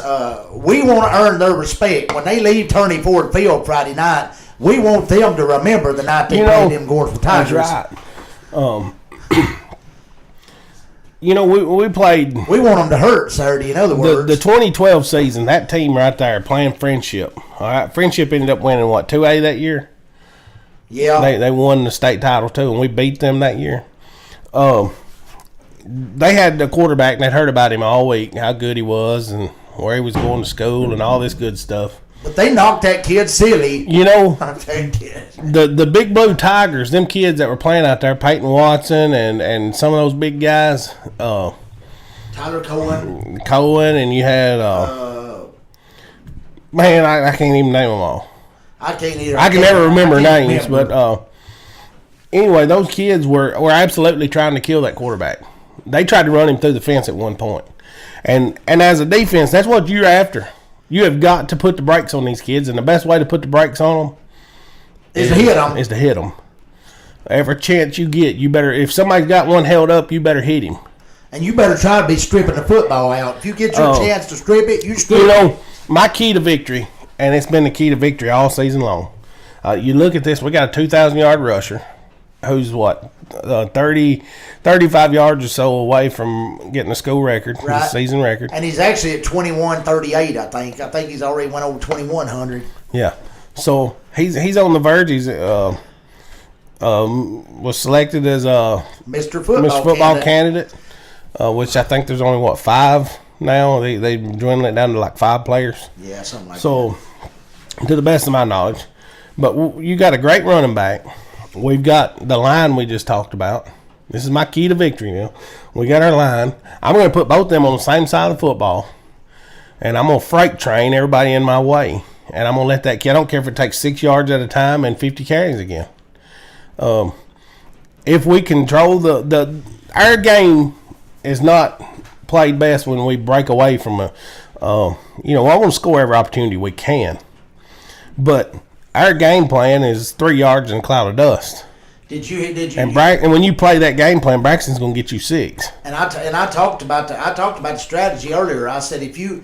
we want to earn their respect. When they leave Turney Ford Field Friday night, we want them to remember the night they played them Gordonsville Tigers. That's right. We played. We want them to hurt Saturday, in other words. The 2012 season, that team right there playing Friendship. All right, Friendship ended up winning, 2A that year? Yeah. They won the state title, too, and we beat them that year. They had the quarterback, and they'd heard about him all week, how good he was and where he was going to school and all this good stuff. But they knocked that kid silly. The Big Blue Tigers, them kids that were playing out there, Peyton Watson and some of those big guys. Tyler Cohen. And you had Man, I can't even name them all. I can't either. I can never remember names, but anyway, those kids were absolutely trying to kill that quarterback. They tried to run him through the fence at one point. And as a defense, that's what you're after. You have got to put the brakes on these kids, and the best way to put the brakes on them is to hit them. Is to hit them. Every chance you get, you better. If somebody's got one held up, you better hit him. And you better try to be stripping the football out. If you get your chance to strip it, you strip it. You know, my key to victory, and it's been the key to victory all season long. You look at this, we got a 2,000-yard rusher who's, 35 yards or so away from getting a school record, right. The season record. And he's actually at 21:38, I think. I think he's already went over 2,100. Yeah. So he's on the verge. He's was selected as a Mr. Football candidate, which I think there's only, 5 now? They dwindling it down to like 5 players. Yeah, something like that. So, to the best of my knowledge. But you got a great running back. We've got the line we just talked about. This is my key to victory now. We got our line. I'm going to put both of them on the same side of the football, and I'm going to freight train everybody in my way. And I'm going to let that kid, I don't care if it takes 6 yards at a time and 50 carries again. If we control our game is not played best when we break away from I want to score every opportunity we can. But our game plan is 3 yards and a cloud of dust. Did you? And when you play that game plan, Braxton's going to get you 6. And I talked about the strategy earlier. I said if you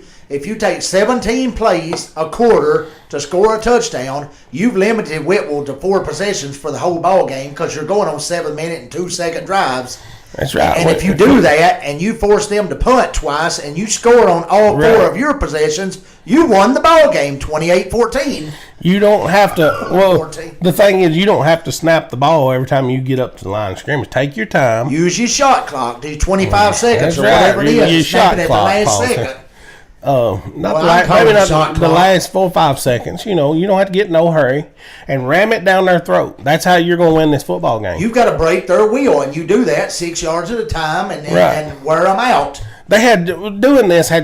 take 17 plays a quarter to score a touchdown, you've limited Whitwell to 4 possessions for the whole ball game because you're going on 7-minute and 2-second drives. That's right. And if you do that and you force them to punt twice and you score on all 4 of your possessions, you won the ball game 28-14. You don't have to. Well, 14. The thing is, you don't have to snap the ball every time you get up to the line of scrimmage. Take your time. Use your shot clock. Do 25 seconds That's or right. whatever it is. Your shot at clock, the last Paul. second. Maybe not the last 4 or 5 seconds. You don't have to get in no hurry and ram it down their throat. That's how you're going to win this football game. You've got to break their wheel, and you do that 6 yards at a time and wear them out. They had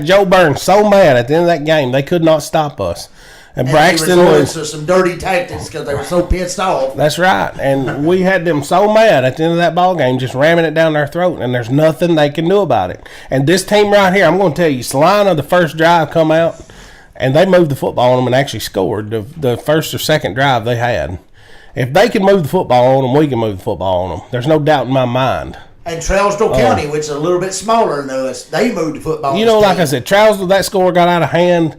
Joe Burns so mad at the end of that game they could not stop us. And Braxton was to some dirty tactics because they were so pissed off. That's right, and we had them so mad at the end of that ball game, just ramming it down their throat, and there's nothing they can do about it. And this team right here, I'm going to tell you, Salina, the first drive come out, and they moved the football on them and actually scored the first or second drive they had. If they can move the football on them, we can move the football on them. There's no doubt in my mind. And Trousdale County, which is a little bit smaller than us, they moved the football. Like I said, Trousdale, that score got out of hand.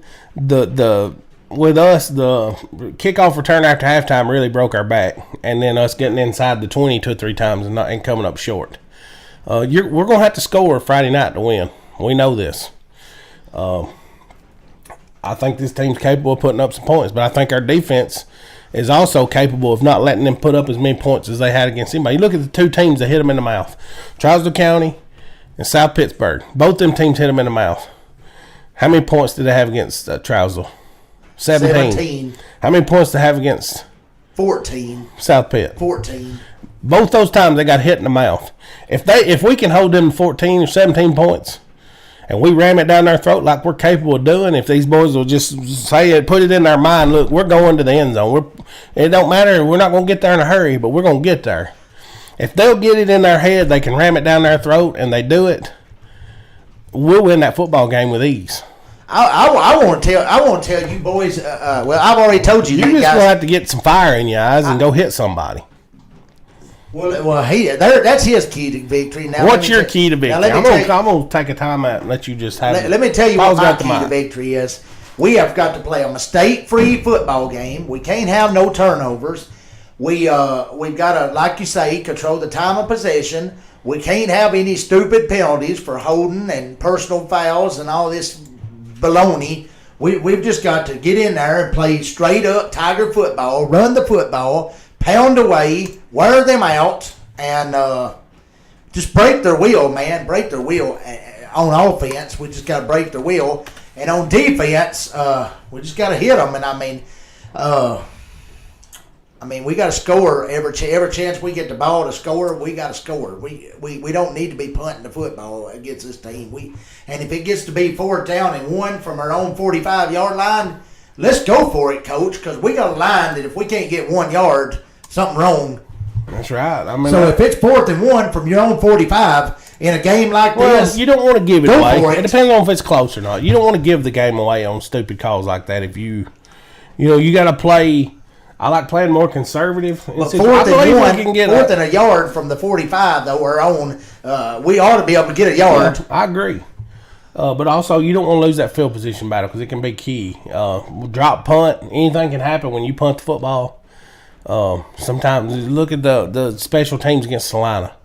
With us, the kickoff return after halftime really broke our back, and then us getting inside the 20 2 or 3 times and coming up short. We're going to have to score Friday night to win. We know this. I think this team's capable of putting up some points, but I think our defense is also capable of not letting them put up as many points as they had against anybody. You look at the 2 teams that hit them in the mouth, Trousdale County and South Pittsburgh. Both them teams hit them in the mouth. How many points did they have against Trousdale? 17. How many points did they have against? 14. South Pitt. 14. Both those times they got hit in the mouth. If we can hold them 14 or 17 points, and we ram it down their throat like we're capable of doing, if these boys will just say it, put it in their mind, look, we're going to the end zone. It don't matter. We're not going to get there in a hurry, but we're going to get there. If they'll get it in their head, they can ram it down their throat, and they do it, we'll win that football game with ease. I want to tell you boys. Well, I've already told you. You're just gonna have to get some fire in your eyes and go hit somebody. Well, that's his key to victory. Now, what's your key to victory? I'm gonna take a time out and let you just have. Let me tell you what my key to victory is. We have got to play a mistake-free football game. We can't have no turnovers. We've got to, like you say, control the time of possession. We can't have any stupid penalties for holding and personal fouls and all this baloney. We've just got to get in there and play straight up Tiger football, run the football, pound away, wear them out, and just break their wheel, man. Break their wheel. On offense, we just got to break their wheel. And on defense, we just got to hit them. And we got to score every chance we get the ball to score. We got to score. We don't need to be punting the football against this team. And if it gets to be 4th down and 1 from our own 45-yard line, let's go for it, Coach, because we got a line that if we can't get 1 yard, something wrong. That's right. I mean, so if it's 4th and 1 from your own 45 in a game like this, you don't want to give it go away. for It depends on if it's close or not. You don't want to give the game away on stupid calls like that. If you got to play. I like playing more conservative. But 4th and a yard from the 45 that we're on, we ought to be able to get a yard. Yeah, I agree. But also, you don't want to lose that field position battle because it can be key. Drop punt, anything can happen when you punt the football. Sometimes, look at the special teams against Salina.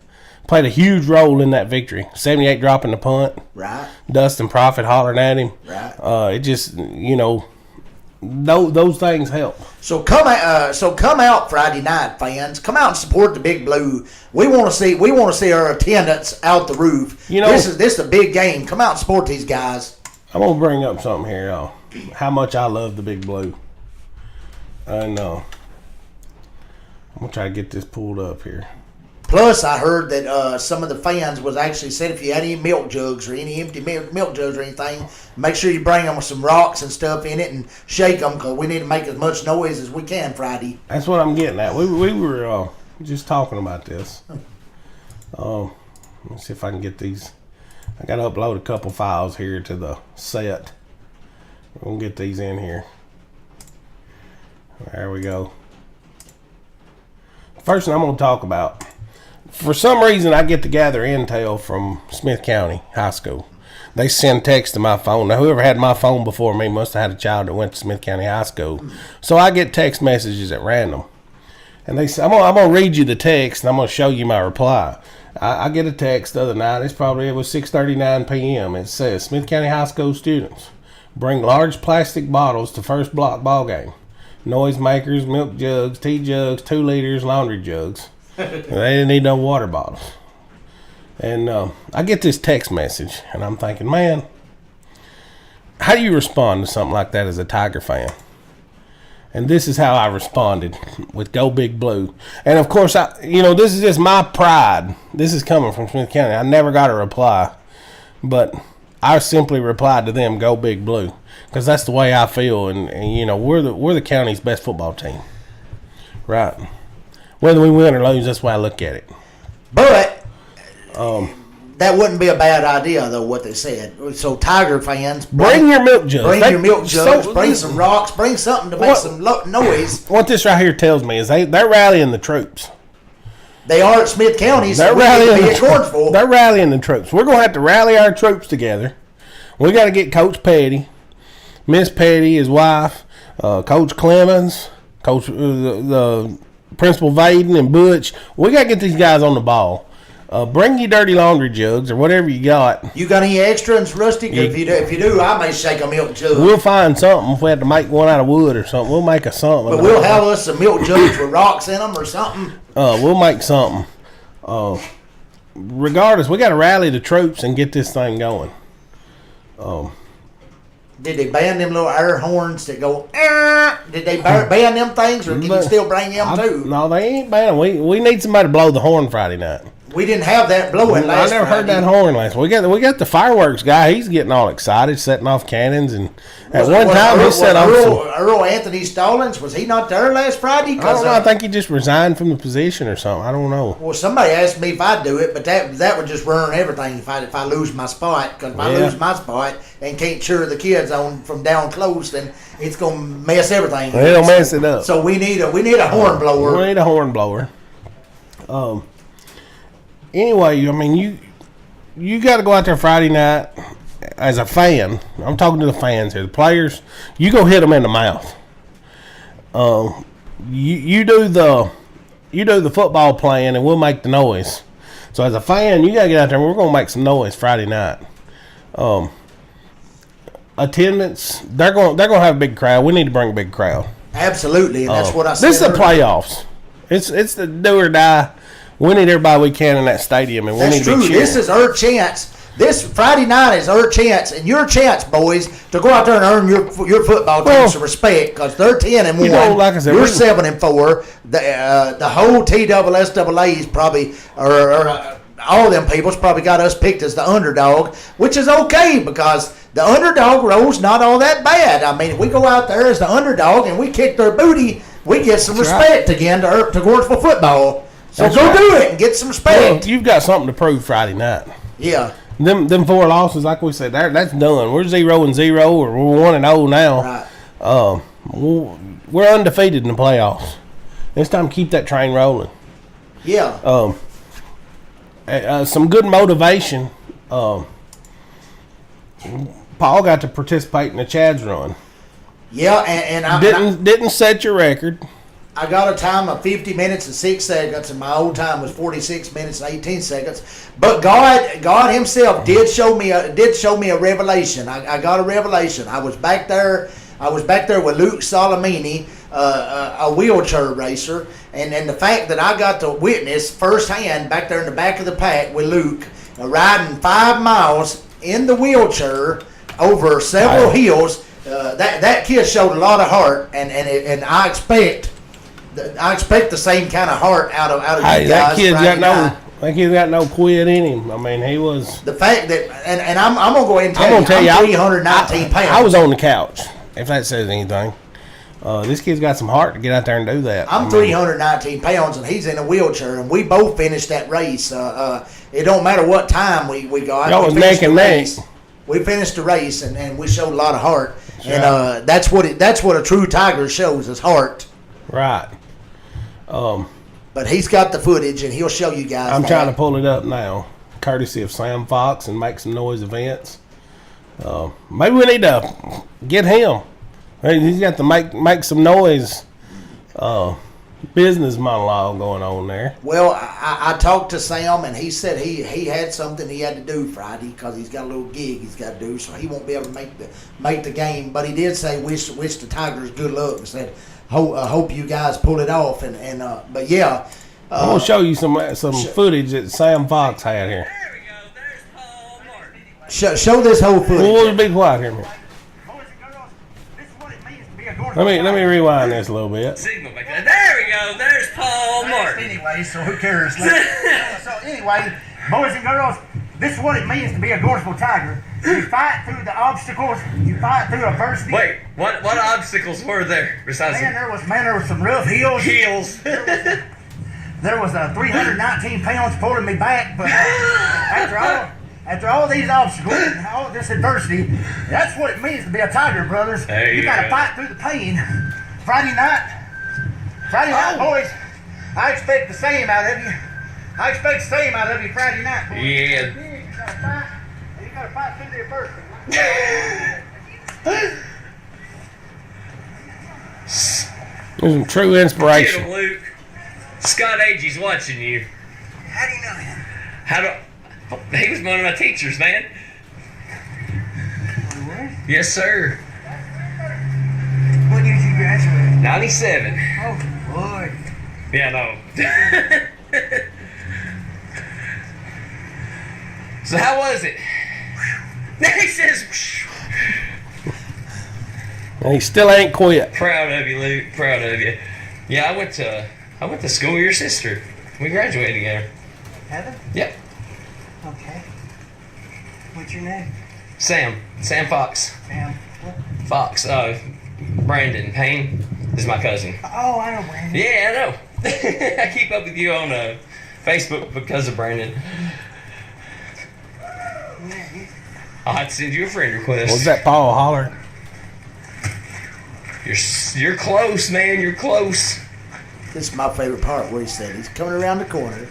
Played a huge role in that victory. 78 dropping the punt. Right. Dustin Prophet hollering at him. Right. It just, those things help. So come out Friday night, fans. Come out and support the Big Blue. We want to see our attendance out the roof. This is a big game. Come out and support these guys. I'm gonna bring up something here, y'all. How much I love the Big Blue. I know. I'm gonna try to get this pulled up here. Plus, I heard that some of the fans was actually said if you had any milk jugs or any empty milk jugs or anything, make sure you bring them with some rocks and stuff in it and shake them because we need to make as much noise as we can Friday. That's what I'm getting at. We were just talking about this. Let me see if I can get these. I got to upload a couple files here to the set. We're going to get these in here. There we go. First thing I'm going to talk about. For some reason, I get to gather intel from Smith County High School. They send text to my phone. Now, whoever had my phone before me must have had a child that went to Smith County High School. So I get text messages at random. And they say, I'm going to read you the text, and I'm going to show you my reply. I get a text the other night. It was 6:39 p.m. It says, Smith County High School students, bring large plastic bottles to first block ball game. Noise makers, milk jugs, tea jugs, 2 liters, laundry jugs. They didn't need no water bottles. And I get this text message, and I'm thinking, man, how do you respond to something like that as a Tiger fan? And this is how I responded with Go Big Blue. And, of course, this is just my pride. This is coming from Smith County. I never got a reply. But I simply replied to them, Go Big Blue. Because that's the way I feel. And we're the county's best football team. Right. Whether we win or lose, that's the way I look at it. But that wouldn't be a bad idea, though, what they said. So, Tiger fans, bring your milk jugs. Bring some rocks, bring something to make some noise. What this right here tells me is they're rallying the troops. They are at Smith County, so they're rallying at Gordonsville. They're rallying the troops. We're going to have to rally our troops together. We got to get Coach Petty, Miss Petty, his wife, Coach Clemens, Coach the Principal Vaden and Butch. We got to get these guys on the ball. Bring your dirty laundry jugs or whatever you got. You got any extras, Rusty? If you do, I may shake a milk jug. We'll find something. If we have to make one out of wood or something, we'll make something. But we'll have us some milk jugs with rocks in them or something. We'll make something. Regardless, we got to rally the troops and get this thing going. Did they ban them little air horns that go? Did they ban them things, or can you still bring them too? No, they ain't banning. We need somebody to blow the horn Friday night. We didn't have that blowing last I never heard that horn last. We got the fireworks guy. He's getting all excited, setting off cannons, and at one time he set off Earl Anthony Stallings. Was he not there last Friday? I don't know. I think he just resigned from the position or something. I don't know. Well, somebody asked me if I'd do it, but that would just ruin everything if I lose my spot. Because if I lose my spot and can't cheer the kids on from down close, then it's gonna mess everything. It'll mess it up. So we need a horn blower. We need a horn blower. Anyway, I mean, you got to go out there Friday night as a fan. I'm talking to the fans here. The players, you go hit them in the mouth. You do the football playing, and we'll make the noise. So as a fan, you got to get out there, and we're going to make some noise Friday night. Attendance, they're going to have a big crowd. We need to bring a big crowd. Absolutely, and that's what I said. This is the playoffs. It's the do or die. We need everybody we can in that stadium, and we need to be cheering. This is our chance. This Friday night is our chance, and your chance, boys, to go out there and earn your football team some respect, because they're 10-1. Like I said, you're 7-4. The whole TSSA's probably, or all them people's probably got us picked as the underdog, which is okay because the underdog role's not all that bad. I mean, if we go out there as the underdog and we kick their booty, we get some respect again to Gordonsville football. So go do it and get some respect. Well, you've got something to prove Friday night. Yeah. Them 4 losses, like we said, that's done. We're 0-0, or we're 1-0 now. Right. We're undefeated in the playoffs. It's time to keep that train rolling. Yeah. Some good motivation. Paul got to participate in the Chad's run. Yeah, and I didn't set your record. I got a time of 50 minutes and 6 seconds, and my old time was 46 minutes and 18 seconds. But God Himself did show me a revelation. I got a revelation. I was back there with Luke Salamini, a wheelchair racer, and the fact that I got to witness firsthand back there in the back of the pack with Luke riding 5 miles in the wheelchair over several hills. That kid showed a lot of heart, and I expect the same kind of heart out of you guys. That kid's got no quit in him. I mean, he was the fact that, and I'm gonna go ahead and tell you, I'm 319 pounds. I was on the couch. If that says anything, this kid's got some heart to get out there and do that. I'm 319 pounds, and he's in a wheelchair, and we both finished that race. It don't matter what time we got. Y'all was neck and neck. We finished the race, and we showed a lot of heart, That's and right. that's what a true Tiger shows is heart. Right. But he's got the footage, and he'll show you guys. I'm trying to pull it up now, courtesy of Sam Fox and Make Some Noise Events. Maybe we need to get him. He's got to make some noise. Business monologue going on there. Well, I talked to Sam, and he said he had something he had to do Friday because he's got a little gig he's got to do, so he won't be able to make the game. But he did say wish the Tigers good luck and said hope you guys pull it off. And but yeah, I'm gonna show you some footage that Sam Fox had here. There we go. There's Paul Martin. Show this whole footage. Well, be quiet here a minute. Let me rewind this a little bit. Signal back there. There we go. There's Paul Martin. Anyway, so who cares? So anyway, boys and girls, this is what it means to be a Gordonsville Tiger. You fight through the obstacles. You fight through adversity. Wait, what obstacles were there besides There was some rough hills. heels? There was 319 pounds pulling me back, but after all these obstacles and all this adversity, that's what it means to be a Tiger, brothers. There you gotta go. fight through the pain. Friday night, boys, I expect the same out of you. I expect the same out of you Friday night, boys. Yeah. You gotta fight. You gotta fight through the adversity. There's some true Get inspiration. him, Luke. Scott Agey's watching you. How do you know him? He was one of my teachers, man. Yes, sir. What year did you graduate? 97. Oh, boy. Yeah, no. So how was it? He says, And he still ain't quit. proud of you, Luke. Proud of you. Yeah, I went to school with your sister. We graduated together. Heather? Yep. Okay. What's your name? Sam Fox. Sam. Fox. Brandon Payne is my cousin. Oh, I know Brandon. Yeah, I know. I keep up with you on Facebook because of Brandon. I'll have to send you a friend request. Was that Paul holler? You're close, man. You're close. This is my favorite part where he said he's coming around the corner.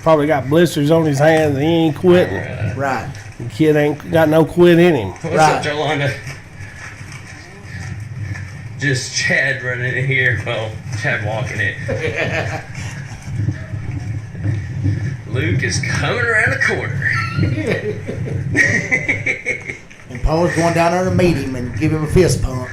Probably got blisters on his hands and he ain't quitting. Right. The kid ain't got no quit in him. What's Right. up, Jolanda? Just Chad running in here. Well, Chad walking it. Luke is coming around the corner. And Paul's going down there to meet him and give him a fist pump.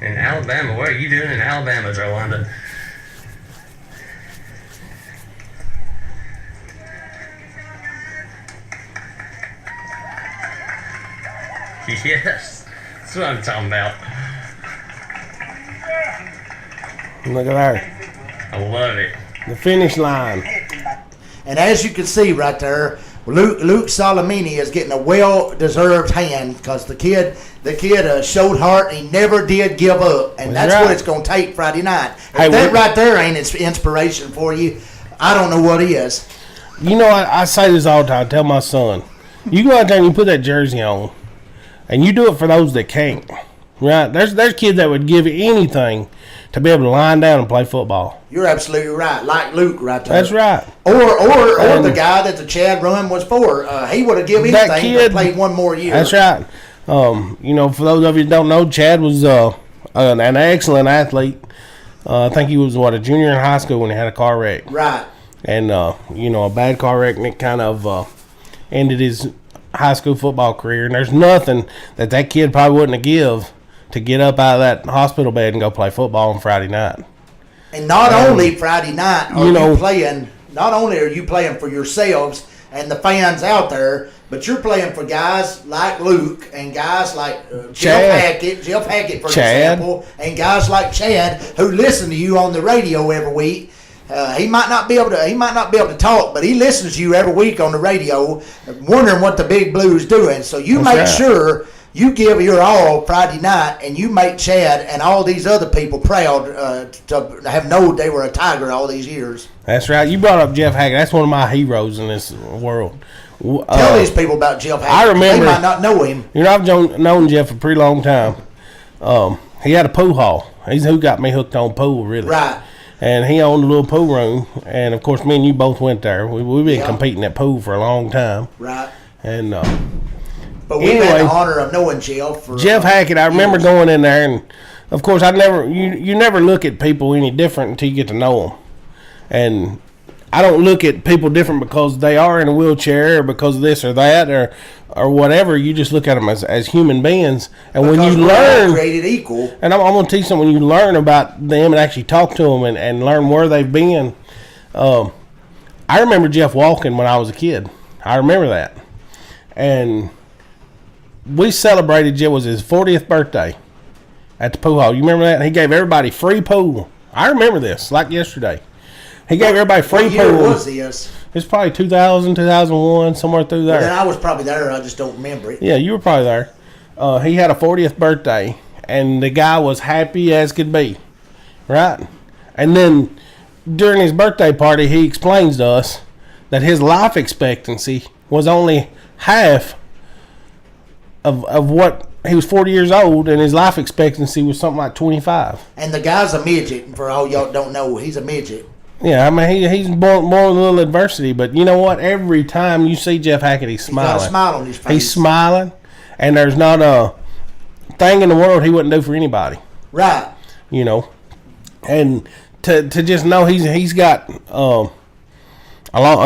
In Alabama, what are you doing in Alabama, Jolanda? Yes, that's what I'm talking about. Look at there. I love it. The finish line. And as you can see right there, Luke Salamini is getting a well-deserved hand because the kid showed heart. He never did give up, and that's right. what it's going to take Friday night. Hey, If that right there ain't inspiration for you, I don't know what is. You know, I say this all the time. I tell my son, you go out there and you put that jersey on, and you do it for those that can't. Right? There's kids that would give anything to be able to line down and play football. You're absolutely right, like Luke right there. That's right. Or the guy that the Chad run was for. He would have given anything to play one more year. That's right. You know, for those of you that don't know, Chad was an excellent athlete. I think he was, a junior in high school when he had a car wreck. Right. And, you know, a bad car wreck, and it kind of ended his high school football career. And there's nothing that kid probably wouldn't have give to get up out of that hospital bed and go play football on Friday night. And not only Friday night are you playing, not only are you playing for yourselves and the fans out there, but you're playing for guys like Luke and guys like Jeff Hackett, for example, and guys like Chad who listen to you on the radio every week. He might not be able to talk, but he listens to you every week on the radio, wondering what the Big Blue's doing. So you make sure you give your all Friday night, and you make Chad and all these other people proud to have known they were a Tiger all these years. That's right. You brought up Jeff Hackett. That's one of my heroes in this world. Tell these people about Jeff Hackett. I remember. They might not know him. You know, I've known Jeff for a pretty long time. He had a pool hall. He's who got me hooked on pool, really. Right. And he owned a little pool room. And, of course, me and you both went there. We've been competing at pool for a long time. Right. And but we've had the honor of knowing Jeff. Jeff Hackett, I remember going in there, and of course, you never look at people any different until you get to know them. And I don't look at people different because they are in a wheelchair or because of this or that or whatever. You just look at them as human beings. And because when you learn, created equal. And I'm going to teach them, when you learn about them and actually talk to them and learn where they've been. I remember Jeff walking when I was a kid. I remember that. And we celebrated, it was his 40th birthday at the pool hall. You remember that? And he gave everybody free pool. I remember this like yesterday. He gave everybody free pool. What year was this? It's probably 2000, 2001, somewhere through there. Well, then I was probably there. I just don't remember it. Yeah, you were probably there. He had a 40th birthday, and the guy was happy as could be, right? And then during his birthday party, he explains to us that his life expectancy was only half of what he was 40 years old, and his life expectancy was something like 25. And the guy's a midget. For all y'all don't know, he's a midget. Yeah, I mean, he's born with a little adversity, but you know what? Every time you see Jeff Hackett, he's smiling. He's got a smile on his face. He's smiling, and there's not a thing in the world he wouldn't do for anybody. Right. You know, and to just know he's got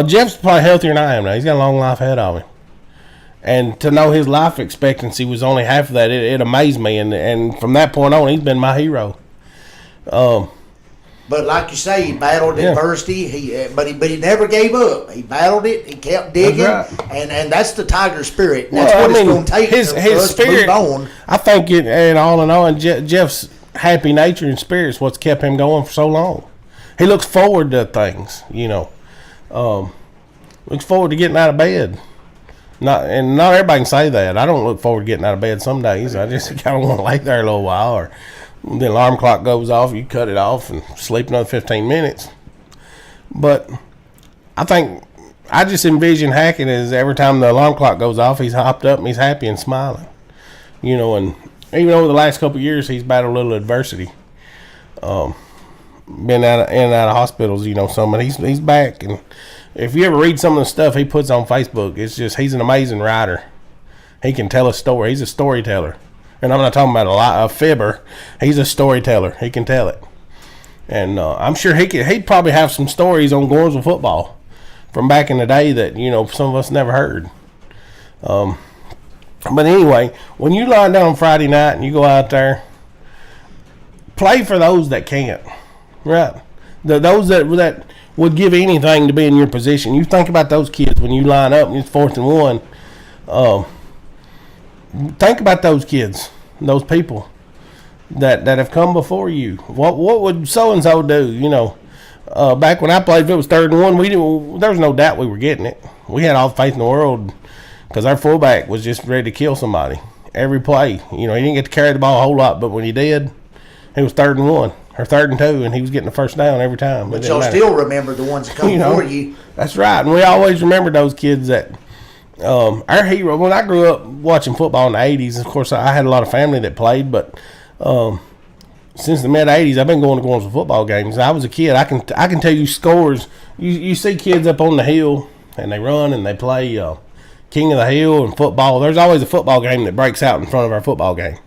Jeff's probably healthier than I am now. He's got a long life ahead of him. And to know his life expectancy was only half of that, it amazed me. And from that point on, he's been my hero. But like you say, he battled adversity. But he never gave up. He battled it. He kept digging, right. and that's the Tiger spirit. And that's what it's going to take his for us spirit, to move on. I think and all in all, and Jeff's happy nature and spirit is what's kept him going for so long. He looks forward to things, you know. Looks forward to getting out of bed. Not everybody can say that. I don't look forward to getting out of bed some days. I just kind of want to lay there a little while, or the alarm clock goes off, you cut it off and sleep another 15 minutes. But I think I just envision Hackett as every time the alarm clock goes off, he's hopped up and he's happy and smiling. You know, and even over the last couple of years, he's battled a little adversity. Been in and out of hospitals, you know, but he's back. And if you ever read some of the stuff he puts on Facebook, it's just, he's an amazing writer. He can tell a story. He's a storyteller. And I'm not talking about a fibber. He's a storyteller. He can tell it. And I'm sure he'd probably have some stories on Gordonsville football from back in the day that, you know, some of us never heard. But anyway, when you lie down on Friday night and you go out there, play for those that can't. Right. Those that would give anything to be in your position. You think about those kids when you line up and it's 4th and 1. think about those kids, those people that have come before you. What would so and so do? You know, back when I played, if it was 3rd and 1, there was no doubt we were getting it. We had all the faith in the world because our fullback was just ready to kill somebody every play. You know, he didn't get to carry the ball a whole lot, but when he did, it was 3rd and 1 or 3rd and 2, and he was getting the first down every time. But y'all still remember the ones that come before you. That's right, and we always remember those kids that. Our hero, when I grew up watching football in the 80s, of course, I had a lot of family that played, but since the mid-80s, I've been going to Gordonsville football games. I was a kid. I can tell you scores. You see kids up on the hill, and they run and they play King of the Hill and football. There's always a football game that breaks out in front of our football game.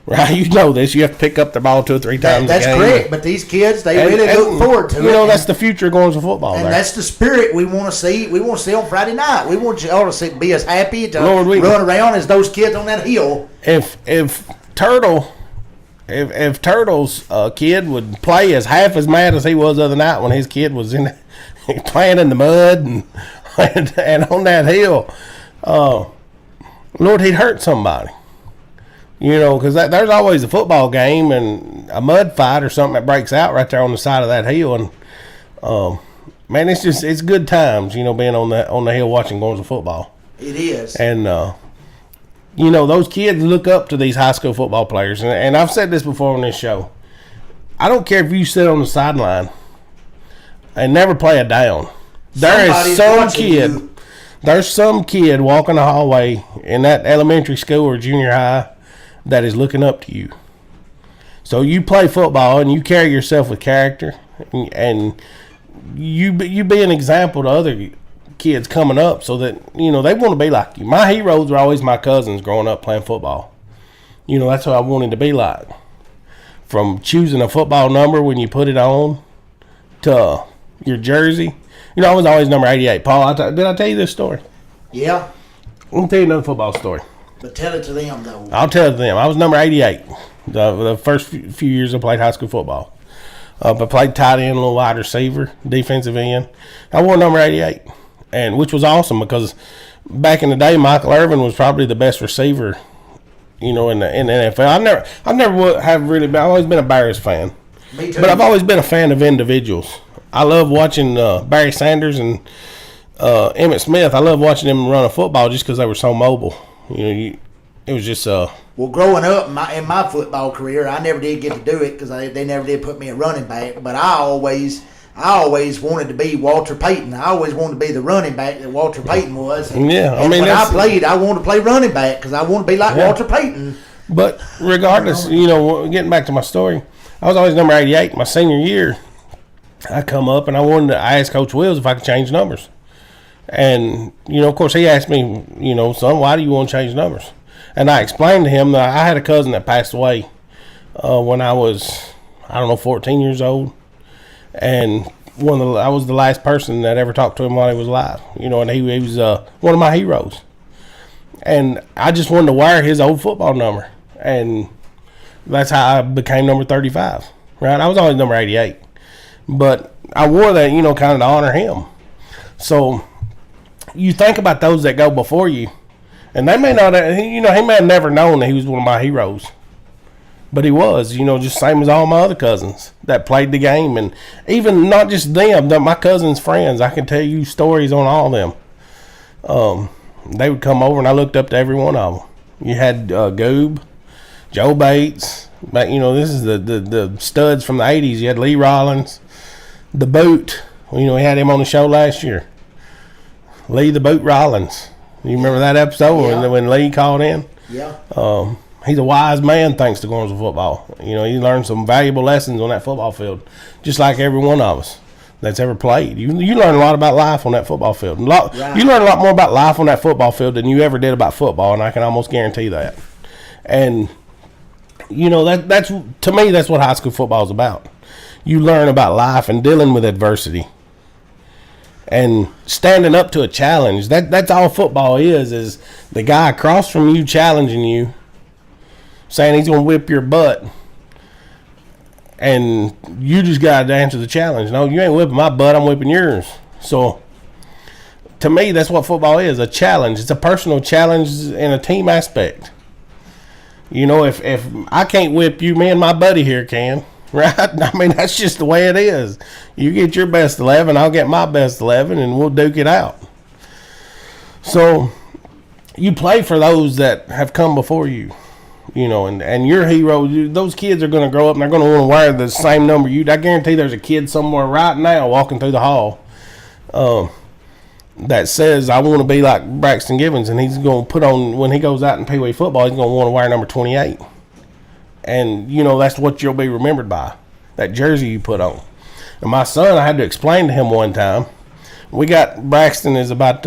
Right? You know this. You have to pick up the ball 2 or 3 times That's a game. correct, but these kids, they really look forward to it. You know, that's the future of Gordonsville football. And that's the spirit we want to see. We want to see on Friday night. We want y'all to be as happy to run around as those kids on that hill. If Turtle's kid would play as half as mad as he was the other night when his kid was playing in the mud and on that hill, Lord, he'd hurt somebody. You know, because there's always a football game and a mud fight or something that breaks out right there on the side of that hill, and man, it's good times. You know, being on the hill watching Gordonsville football. It is, and you know, those kids look up to these high school football players, and I've said this before on this show. I don't care if you sit on the sideline and never play a down. There's some kid walking the hallway in that elementary school or junior high that is looking up to you. So you play football and you carry yourself with character, and you be an example to other kids coming up, so that, you know, they want to be like you. My heroes were always my cousins growing up playing football. You know, that's what I wanted to be like. From choosing a football number when you put it on to your jersey. You know, I was always number 88. Paul, did I tell you this story? Yeah. Let me tell you another football story. But tell it to them, though. I'll tell it to them. I was number 88 the first few years I played high school football. I played tight end, a little wide receiver, defensive end. I wore number 88, and which was awesome because back in the day, Michael Irvin was probably the best receiver, you know, in the NFL. I've always been a Bears fan. Me too. But I've always been a fan of individuals. I love watching Barry Sanders and Emmitt Smith. I love watching them run a football just because they were so mobile. You know, it was just well, growing up in my football career, I never did get to do it because they never did put me a running back. But I always wanted to be Walter Payton. I always wanted to be the running back that Walter Payton was. And when I played, I wanted to play running back because I wanted to be like Walter Payton. But regardless, you know, getting back to my story, I was always number 88. My senior year, I come up and I asked Coach Wills if I could change numbers. And, you know, of course, he asked me, you know, son, why do you want to change numbers? And I explained to him that I had a cousin that passed away when I was, 14 years old. And I was the last person that ever talked to him while he was alive. You know, and he was one of my heroes. And I just wanted to wear his old football number. And that's how I became number 35, right? I was always number 88. But I wore that, you know, kind of to honor him. So you think about those that go before you, and they may not, you know, he may have never known that he was one of my heroes. But he was, you know, just same as all my other cousins that played the game. And even not just them, my cousins' friends. I can tell you stories on all of them. They would come over, and I looked up to every one of them. You had Goob, Joe Bates. But, you know, this is the studs from the 80s. You had Lee Rollins, the Boot. You know, we had him on the show last year. Lee the Boot Rollins. You remember that episode when Lee called in? Yeah. He's a wise man thanks to Gordonsville football. You know, he learned some valuable lessons on that football field, just like every one of us that's ever played. You learn a lot about life on that football field. You learn a lot more about life on that football field than you ever did about football, and I can almost guarantee that. And, you know, that's to me, that's what high school football is about. You learn about life and dealing with adversity and standing up to a challenge. That's all football is the guy across from you challenging you, saying he's going to whip your butt, and you just got to answer the challenge. No, you ain't whipping my butt, I'm whipping yours. So to me, that's what football is, a challenge. It's a personal challenge in a team aspect. You know, if I can't whip you, me and my buddy here can. Right? I mean, that's just the way it is. You get your best 11, I'll get my best 11, and we'll duke it out. So, you play for those that have come before you. You know, and your hero, those kids are going to grow up and they're going to want to wear the same number you. I guarantee there's a kid somewhere right now walking through the hall that says, I want to be like Braxton Givens, and he's going to put on, when he goes out in Pee Wee football, he's going to want to wear number 28. And, you know, that's what you'll be remembered by, that jersey you put on. And my son, I had to explain to him one time, we got Braxton is about,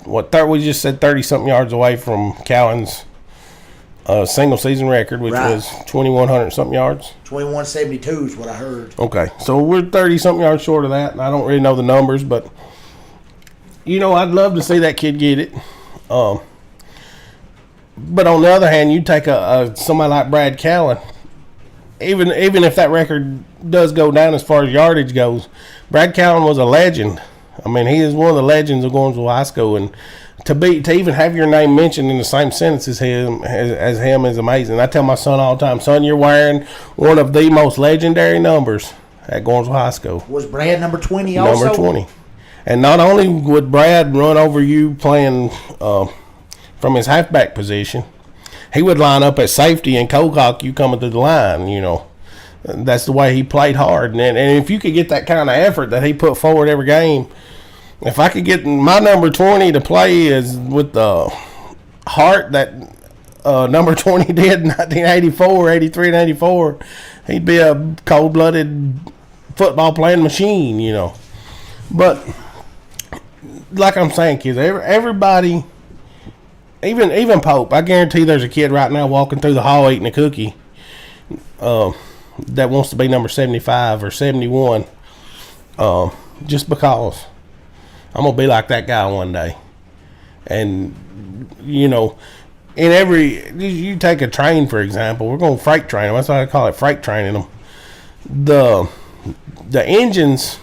we just said 30-something yards away from Cowan's single season record, which was 2,100-something yards. 2,172 is what I heard. Okay, so we're 30-something yards short of that, and I don't really know the numbers, but, you know, I'd love to see that kid get it. But on the other hand, you take somebody like Brad Cowan, even if that record does go down as far as yardage goes, Brad Cowan was a legend. I mean, he is one of the legends of Gordonsville High School, and to even have your name mentioned in the same sentence as him is amazing. I tell my son all the time, son, you're wearing one of the most legendary numbers at Gordonsville High School. Was Brad number 20 also? Number 20. And not only would Brad run over you playing from his halfback position, he would line up at safety and cold cock you coming through the line, you know. That's the way he played hard. And if you could get that kind of effort that he put forward every game, if I could get my number 20 to play is with the heart that number 20 did in 1984, 83, and 84, he'd be a cold-blooded football playing machine, you know. But like I'm saying, kids, everybody, even Pope, I guarantee there's a kid right now walking through the hall eating a cookie that wants to be number 75 or 71 just because. I'm going to be like that guy one day. And, you know, you take a train, for example. We're going to freight train them. That's why I call it freight training them. The engines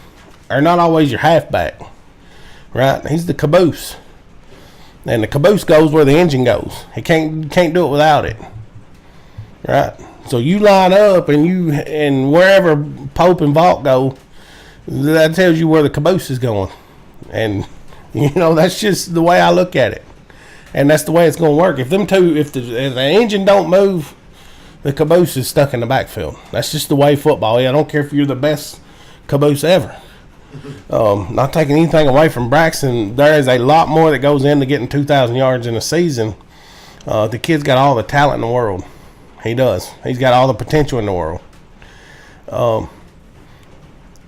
are not always your halfback, right? He's the caboose. And the caboose goes where the engine goes. He can't do it without it, right? So you line up and wherever Pope and Vault go, that tells you where the caboose is going. And, you know, that's just the way I look at it. And that's the way it's going to work. If the engine don't move, the caboose is stuck in the backfield. That's just the way football is. I don't care if you're the best caboose ever. Not taking anything away from Braxton, there is a lot more that goes into getting 2,000 yards in a season. The kid's got all the talent in the world. He does. He's got all the potential in the world.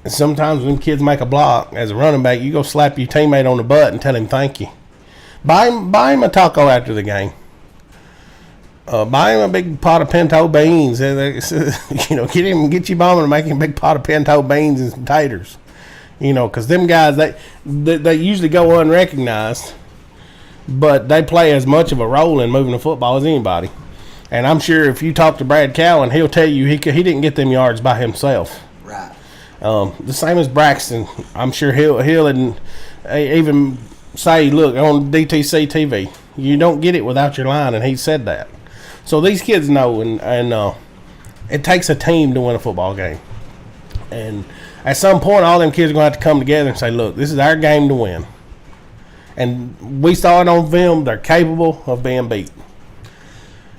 And sometimes when kids make a block as a running back, you go slap your teammate on the butt and tell him thank you. Buy him a taco after the game. Buy him a big pot of pinto beans. You know, get your mama to make him a big pot of pinto beans and some taters. You know, because them guys, they usually go unrecognized, but they play as much of a role in moving the football as anybody. And I'm sure if you talk to Brad Cowan, he'll tell you he didn't get them yards by himself. Right. The same as Braxton. I'm sure he'll even say, look, on DTC TV, you don't get it without your line, and he said that. So these kids know, and it takes a team to win a football game. And at some point, all them kids are going to have to come together and say, look, this is our game to win. And we saw it on film. They're capable of being beat.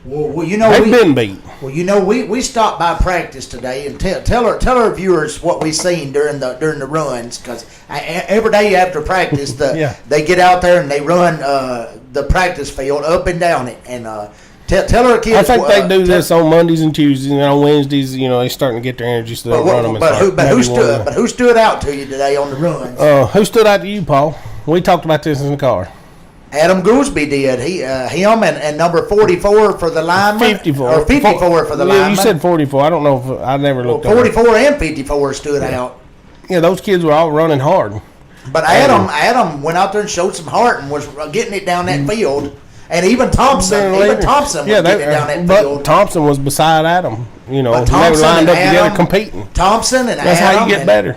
Well, you know, they've been beat. Well, you know, we stopped by practice today, and tell our viewers what we seen during the runs, because every day after practice, they get out there and they run the practice field up and down it, and tell our kids. I think they do this on Mondays and Tuesdays, and on Wednesdays, you know, they're starting to get their energy, so they run them. But who stood out to you today on the runs? Who stood out to you, Paul? We talked about this in the car. Adam Goolsby did. Him and number 44 for the lineman. 54. Or 54 for the lineman. You said 44. I don't know if I never looked at 44 and 54 stood out. Yeah, those kids were all running hard. But Adam went out there and showed some heart and was getting it down that field. And even Thompson was getting it down that field. But Thompson was beside Adam. You know, but they were lined up together competing. Thompson and That's Adam. How you get better.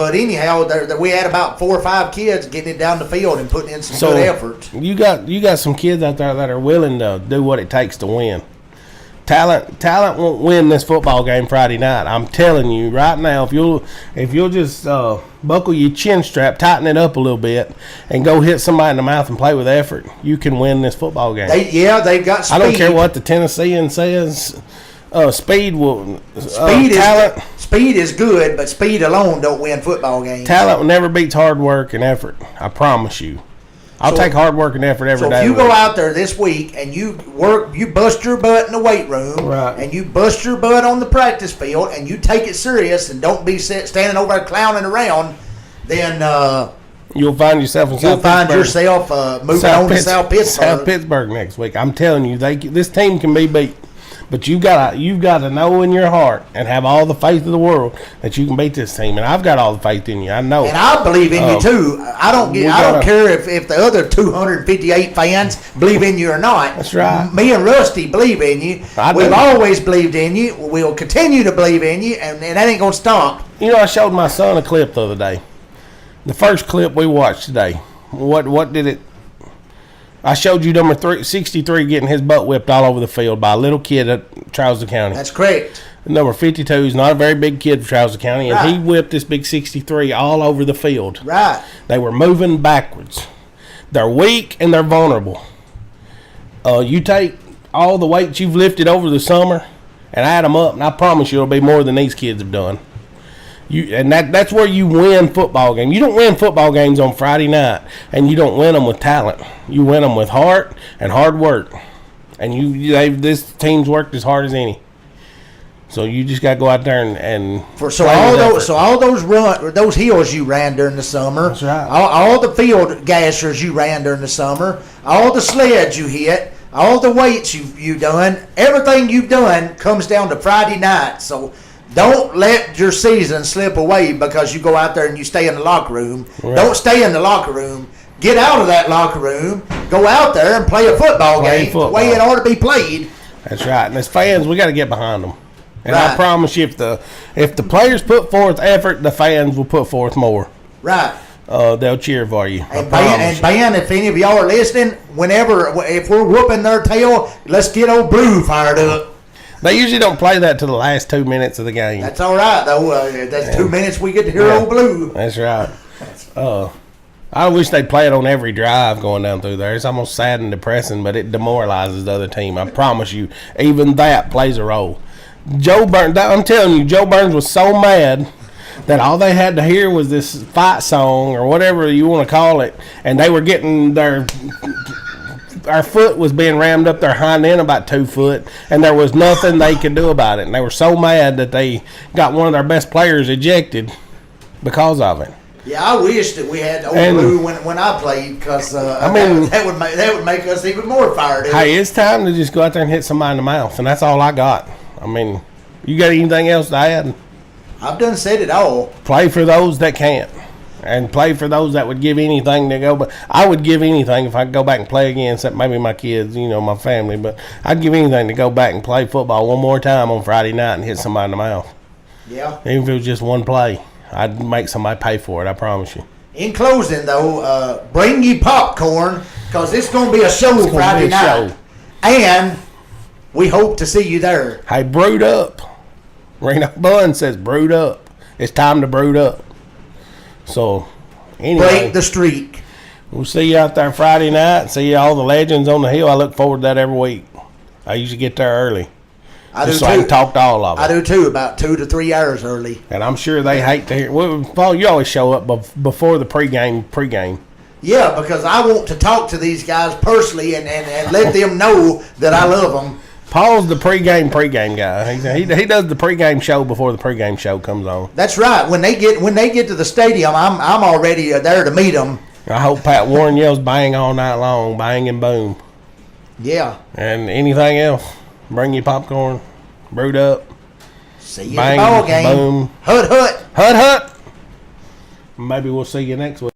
But anyhow, we had about 4 or 5 kids getting it down the field and putting in some So good effort. you got some kids out there that are willing to do what it takes to win. Talent won't win this football game Friday night. I'm telling you right now, if you'll just buckle your chin strap, tighten it up a little bit, and go hit somebody in the mouth and play with effort, you can win this football game. They've got speed. I don't care what the Tennessean says. Speed will. Speed is good, but speed alone don't win football games. Talent never beats hard work and effort. I promise you. I'll take hard work and effort every day. So if you go out there this week and you bust your butt in the weight room, right, and you bust your butt on the practice field, and you take it serious and don't be standing over there clowning around, then you'll find yourself in moving on to South Pittsburgh. South Pittsburgh next week. I'm telling you, this team can be beat. But you've got to know in your heart and have all the faith of the world that you can beat this team. And I've got all the faith in you. I know. And I believe in you too. I don't care if the other 258 fans believe in you or not. That's right. Me and Rusty believe in you. We've always believed in you. We'll continue to believe in you, and that ain't gonna stop. You know, I showed my son a clip the other day. The first clip we watched today. What did it? I showed you number 63 getting his butt whipped all over the field by a little kid at Trouser County. That's correct. Number 52 is not a very big kid for Trouser County, and right, he whipped this big 63 all over the field. Right. They were moving backwards. They're weak and they're vulnerable. You take all the weights you've lifted over the summer and add them up, and I promise you it'll be more than these kids have done. That's where you win football games. You don't win football games on Friday night, and you don't win them with talent. You win them with heart and hard work. And this team's worked as hard as any. So you just got to go out there and all those hills you ran during the summer. That's right. All the field gashers you ran during the summer. All the sleds you hit. All the weights you've done. Everything you've done comes down to Friday night. So don't let your season slip away because you go out there and you stay in the locker room. Right. Don't stay in the locker room. Get out of that locker room. Go out there and play a football game the way it ought to be played. That's right. And as fans, we got to get behind them. And right. I promise you, if the players put forth effort, the fans will put forth more. Right. They'll cheer for you. And Ben, if any of y'all are listening, if we're whooping their tail, let's get old Brew fired up. They usually don't play that till the last 2 minutes of the game. That's all right, though. That's 2 minutes we get to hear old Blue. That's right. I wish they'd play it on every drive going down through there. It's almost sad and depressing, but it demoralizes the other team. I promise you, even that plays a role. I'm telling you, Joe Burns was so mad that all they had to hear was this fight song or whatever you want to call it, and they were getting our foot was being rammed up their hind end about 2 foot, and there was nothing they could do about it. And they were so mad that they got one of their best players ejected because of it. Yeah, I wish that we had old Blue when I played, because that would make us even more fired up. Hey, it's time to just go out there and hit somebody in the mouth, and that's all I got. I mean, you got anything else to add? I've done said it all. Play for those that can't. And play for those that would give anything to go. But I would give anything if I could go back and play again, except maybe my kids, my family. But I'd give anything to go back and play football one more time on Friday night and hit somebody in the mouth. Yeah. Even if it was just one play, I'd make somebody pay for it, I promise you. In closing, though, bring you popcorn, because it's going to be a show Friday night. And we hope to see you there. Hey, brood up. Reno Bun says brood up. It's time to brood up. So, anyway. Break the streak. We'll see you out there Friday night. See all the legends on the hill. I look forward to that every week. I usually get there early. I can talk to all of them. I do too, about 2 to 3 hours early. And I'm sure they hate to hear. Well, Paul, you always show up before the pregame. Yeah, because I want to talk to these guys personally and let them know that I love them. Paul's the pregame guy. He does the pregame show before the pregame show comes on. That's right. When they get to the stadium, I'm already there to meet them. I hope Pat Warren yells bang all night long, bang and boom. Yeah. And anything else, bring your popcorn, brewed up. See you at the ball game. Boom. Hut. Hut. Maybe we'll see you next week.